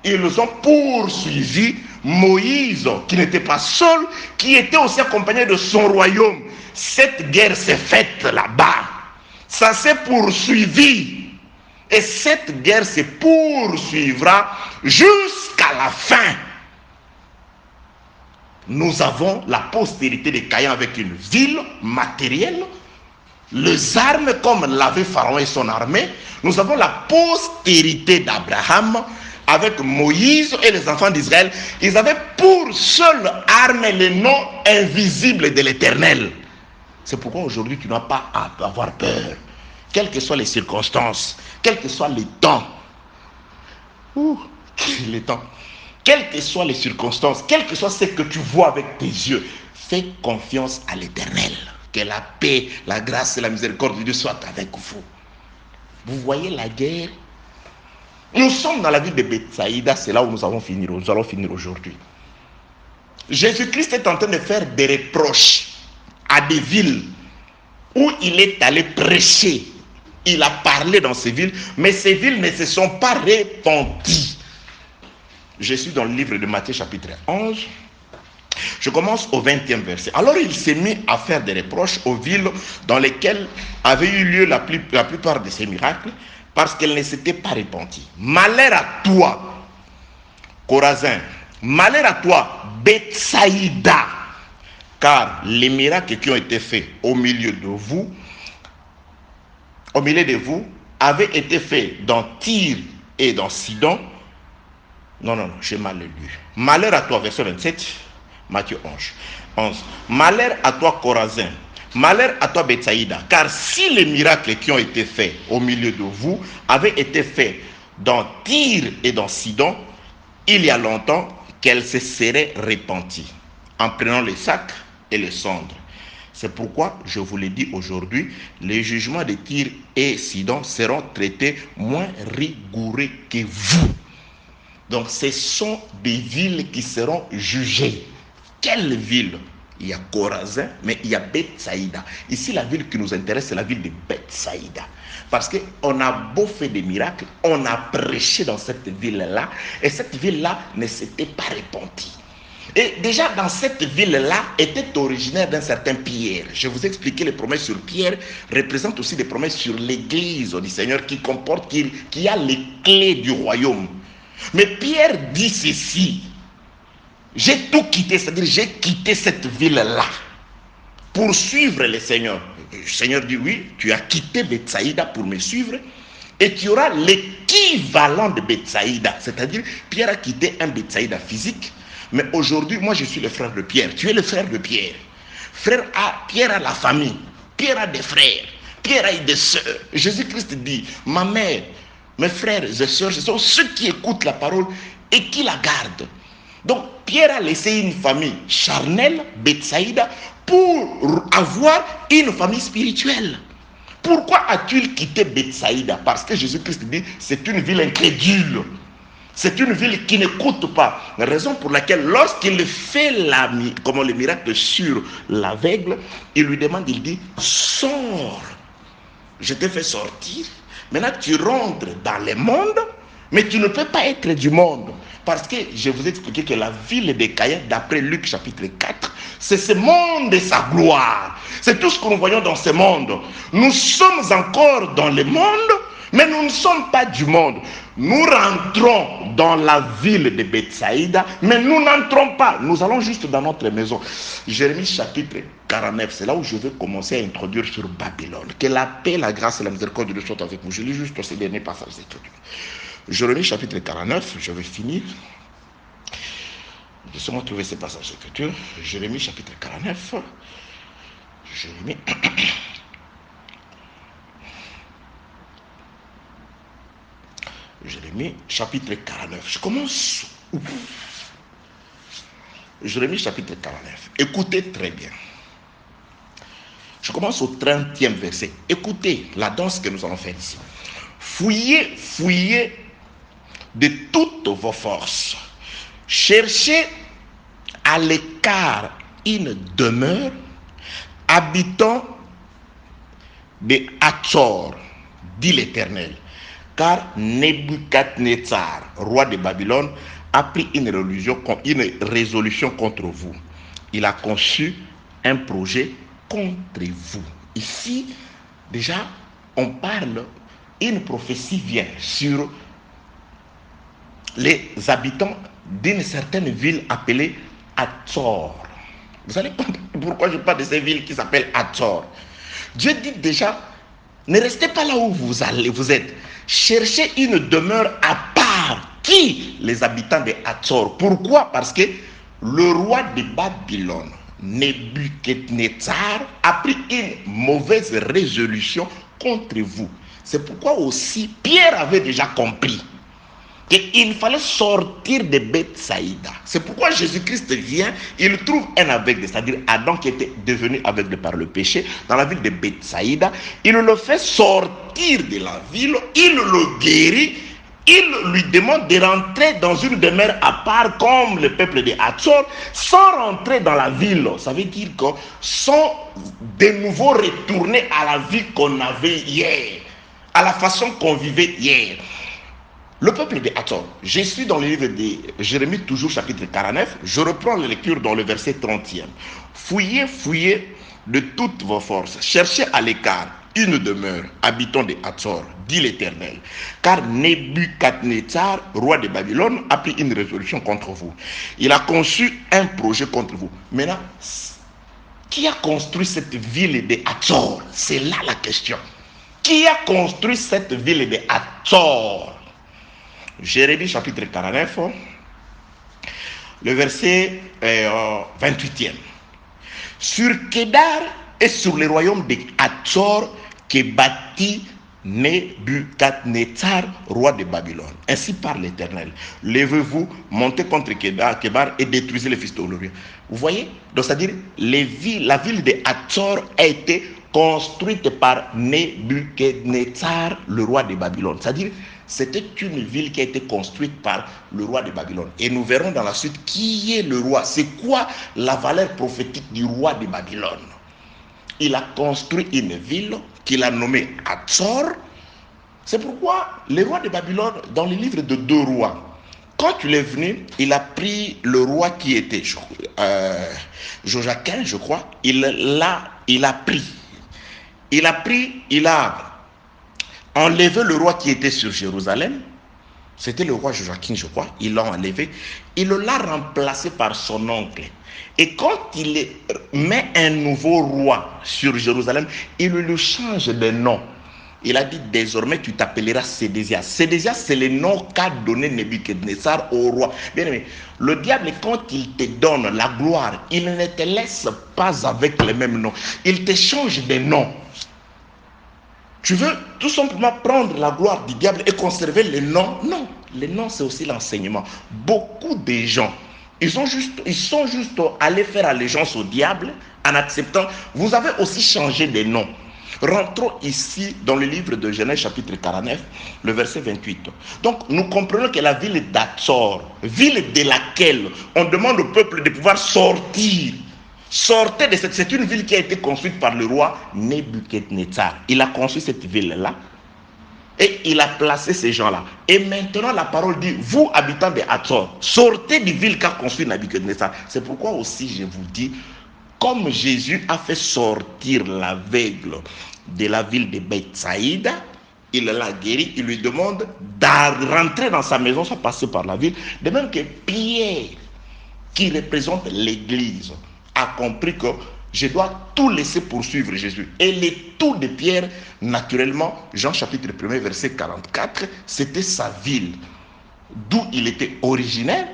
Ils ont poursuivi Moïse, qui n'était pas seul, qui était aussi accompagné de son royaume. Cette guerre s'est faite là-bas. Ça s'est poursuivi. Et cette guerre se poursuivra jusqu'à la fin. Nous avons la postérité de Caïn avec une ville matérielle, les armes comme l'avait Pharaon et son armée. Nous avons la postérité d'Abraham avec Moïse et les enfants d'Israël. Ils avaient pour seule arme le nom invisible de l'Éternel. C'est pourquoi aujourd'hui tu n'as pas à avoir peur. Quelles que soient les circonstances, quel que soit le temps. Le temps. Quelles que soient les circonstances, quel que soit ce que tu vois avec tes yeux, fais confiance à l'Éternel. Que la paix, la grâce et la miséricorde de Dieu soient avec vous. Vous voyez la guerre? Nous sommes dans la ville de Bethsaïda, c'est là où nous allons finir aujourd'hui. Jésus-Christ est en train de faire des reproches à des villes où il est allé prêcher. Il a parlé dans ces villes, mais ces villes ne se sont pas repenties. Je suis dans le livre de Matthieu chapitre 11. Je commence au 20e verset. Alors il s'est mis à faire des reproches aux villes dans lesquelles avaient eu lieu la plupart de ces miracles, parce qu'elles ne s'étaient pas repenties. Malheur à toi, Chorazin. Malheur à toi, Bethsaïda. Car les miracles qui ont été faits au milieu de vous, avaient été faits dans Tyr et dans Sidon. Non, j'ai mal lu. Malheur à toi, verset 27, Matthieu 11. Malheur à toi, Chorazin. Malheur à toi, Bethsaïda. Car si les miracles qui ont été faits au milieu de vous avaient été faits dans Tyr et dans Sidon, il y a longtemps qu'elles se seraient repenties en prenant les sacs et les cendres. C'est pourquoi je vous l'ai dit aujourd'hui, les jugements de Tyr et Sidon seront traités moins rigoureux que vous. Donc ce sont des villes qui seront jugées. Quelle ville? Il y a Chorazin, mais il y a Bethsaïda. Ici, la ville qui nous intéresse, c'est la ville de Bethsaïda. Parce qu'on a beau faire des miracles, on a prêché dans cette ville-là, et cette ville-là ne s'était pas repentie. Et déjà, dans cette ville-là, était originaire d'un certain Pierre. Je vous ai expliqué, les promesses sur Pierre représentent aussi des promesses sur l'église du Seigneur qui a les clés du royaume. Mais Pierre dit ceci: j'ai tout quitté, c'est-à-dire j'ai quitté cette ville-là pour suivre le Seigneur. Le Seigneur dit oui, tu as quitté Bethsaïda pour me suivre et tu auras l'équivalent de Bethsaïda. C'est-à-dire Pierre a quitté un Bethsaïda physique, mais aujourd'hui, moi je suis le frère de Pierre. Tu es le frère de Pierre. Pierre a la famille, Pierre a des frères, Pierre a des sœurs. Jésus-Christ dit, ma mère, mes frères et sœurs, ce sont ceux qui écoutent la parole et qui la gardent. Donc Pierre a laissé une famille charnelle, Bethsaïda, pour avoir une famille spirituelle. Pourquoi a-t-il quitté Bethsaïda? Parce que Jésus-Christ dit, c'est une ville incrédule. C'est une ville qui n'écoute pas. Raison pour laquelle, lorsqu'il fait le miracle sur l'aveugle, il lui demande, il dit, sors. Je t'ai fait sortir. Maintenant, tu rentres dans le monde, mais tu ne peux pas être du monde. Parce que je vous ai expliqué que la ville des Caïens, d'après Luc chapitre 4, c'est ce monde et sa gloire. C'est tout ce que nous voyons dans ce monde. Nous sommes encore dans le monde, mais nous ne sommes pas du monde. Nous rentrons dans la ville de Bethsaïda, mais nous n'entrons pas. Nous allons juste dans notre maison. Jérémie chapitre 49, c'est là où je vais commencer à introduire sur Babylone. Que la paix, la grâce et la miséricorde de Dieu soient avec vous. Je lis juste ces derniers passages d'écriture. Jérémie chapitre 49, je vais finir. Laissez-moi trouver ces passages d'écriture. Jérémie chapitre 49. Jérémie. Jérémie chapitre 49. Je commence où? Jérémie chapitre 49. Écoutez très bien. Je commence au 30e verset. Écoutez la danse que nous allons faire ici. Fouillez, fouillez de toutes vos forces. Cherchez à l'écart une demeure, habitant de Hatzor, dit l'Éternel. Car Nebuchadnezzar, roi de Babylone, a pris une résolution contre vous. Il a conçu un projet contre vous. Ici, déjà, on parle, une prophétie vient sur les habitants d'une certaine ville appelée Hatzor. Vous allez comprendre pourquoi je parle de ces villes qui s'appellent Hatzor. Dieu dit déjà, ne restez pas là où vous êtes. Cherchez une demeure à part. Qui? Les habitants de Hatzor. Pourquoi? Parce que le roi de Babylone, Nebuchadnezzar, a pris une mauvaise résolution contre vous. C'est pourquoi aussi Pierre avait déjà compris qu'il fallait sortir de Bethsaïda. C'est pourquoi Jésus-Christ vient, il trouve un aveugle, c'est-à-dire Adam qui était devenu aveugle par le péché, dans la ville de Bethsaïda. Il le fait sortir de la ville, il le guérit, il lui demande de rentrer dans une demeure à part comme le peuple de Hatzor, sans rentrer dans la ville. Ça veut dire que sans de nouveau retourner à la vie qu'on avait hier, à la façon qu'on vivait hier. Le peuple de Hatzor, je suis dans le livre de Jérémie, toujours chapitre 49, je reprends la lecture dans le verset 30e. Fouillez, fouillez de toutes vos forces, cherchez à l'écart une demeure, habitant de Hatzor, dit l'Éternel. Car Nebuchadnezzar, roi de Babylone, a pris une résolution contre vous. Il a conçu un projet contre vous. Maintenant, qui a construit cette ville de Hatzor? C'est là la question. Qui a construit cette ville de Hatzor? Jérémie chapitre 49, le verset 28e. Sur Kedar et sur le royaume de Hatzor que bâtit Nebuchadnezzar, roi de Babylone. Ainsi parle l'Éternel. Levez-vous, montez contre Kedar et détruisez les fils d'Olorien. Vous voyez? Donc, c'est-à-dire, la ville de Hatzor a été construite par Nebuchadnezzar, le roi de Babylone. C'est-à-dire, c'était une ville qui a été construite par le roi de Babylone. Et nous verrons dans la suite qui est le roi. C'est quoi la valeur prophétique du roi de Babylone? Il a construit une ville qu'il a nommée Hatzor. C'est pourquoi le roi de Babylone, dans le livre de 2 rois, quand il est venu, il a pris le roi qui était Joachim, je crois. Il a enlevé le roi qui était sur Jérusalem. C'était le roi Joachim, je crois. Il l'a enlevé. Il l'a remplacé par son oncle. Et quand il met un nouveau roi sur Jérusalem, il lui change de nom. Il a dit, désormais, tu t'appelleras Sédécias. Sédécias, c'est le nom qu'a donné Nebuchadnezzar au roi. Bien aimé, le diable, quand il te donne la gloire, il ne te laisse pas avec le même nom. Il te change de nom. Tu veux tout simplement prendre la gloire du diable et conserver le nom? Non, le nom, c'est aussi l'enseignement. Beaucoup de gens, ils sont juste allés faire allégeance au diable en acceptant. Vous avez aussi changé de nom. Rentrons ici dans le livre de Genèse chapitre 49, le verset 28. Donc nous comprenons que la ville d'Atsor, ville de laquelle on demande au peuple de pouvoir sortir. Sortez de cette... C'est une ville qui a été construite par le roi Nebuchadnezzar. Il a construit cette ville-là et il a placé ces gens-là. Et maintenant la parole dit, vous habitants de Atsor, sortez des villes qu'a construit Nebuchadnezzar. C'est pourquoi aussi je vous dis, comme Jésus a fait sortir l'aveugle de la ville de Bethsaïda, il l'a guéri, il lui demande de rentrer dans sa maison sans passer par la ville. De même que Pierre, qui représente l'église, a compris que je dois tout laisser poursuivre Jésus. Et le tout de Pierre, naturellement, Jean chapitre 1, verset 44, c'était sa ville, d'où il était originaire,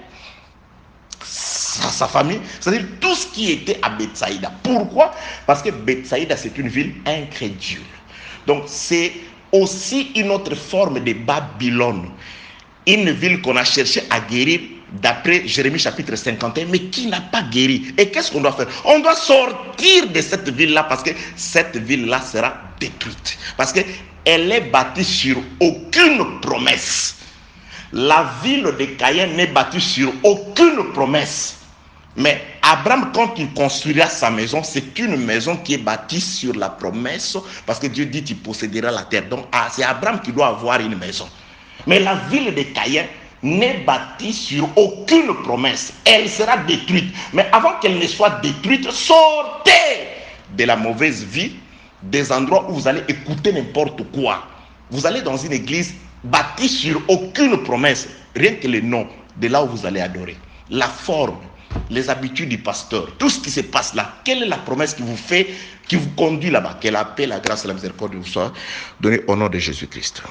sa famille, c'est-à-dire tout ce qui était à Bethsaïda. Pourquoi? Parce que Bethsaïda, c'est une ville incrédule. Donc c'est aussi une autre forme de Babylone, une ville qu'on a cherché à guérir d'après Jérémie chapitre 51, mais qui n'a pas guéri. Et qu'est-ce qu'on doit faire? On doit sortir de cette ville-là, parce que cette ville-là sera détruite, parce qu'elle est bâtie sur aucune promesse. La ville de Caïn n'est bâtie sur aucune promesse. Mais Abraham, quand il construira sa maison, c'est une maison qui est bâtie sur la promesse, parce que Dieu dit qu'il possédera la terre. Donc c'est Abraham qui doit avoir une maison. Mais la ville de Caïn n'est bâtie sur aucune promesse. Elle sera détruite. Mais avant qu'elle ne soit détruite, sortez de la mauvaise vie, des endroits où vous allez écouter n'importe quoi. Vous allez dans une église bâtie sur aucune promesse, rien que le nom de là où vous allez adorer, la forme, les habitudes du pasteur, tout ce qui se passe là. Quelle est la promesse qui vous fait, qui vous conduit là-bas? Que la paix, la grâce et la miséricorde vous soient données au nom de Jésus-Christ.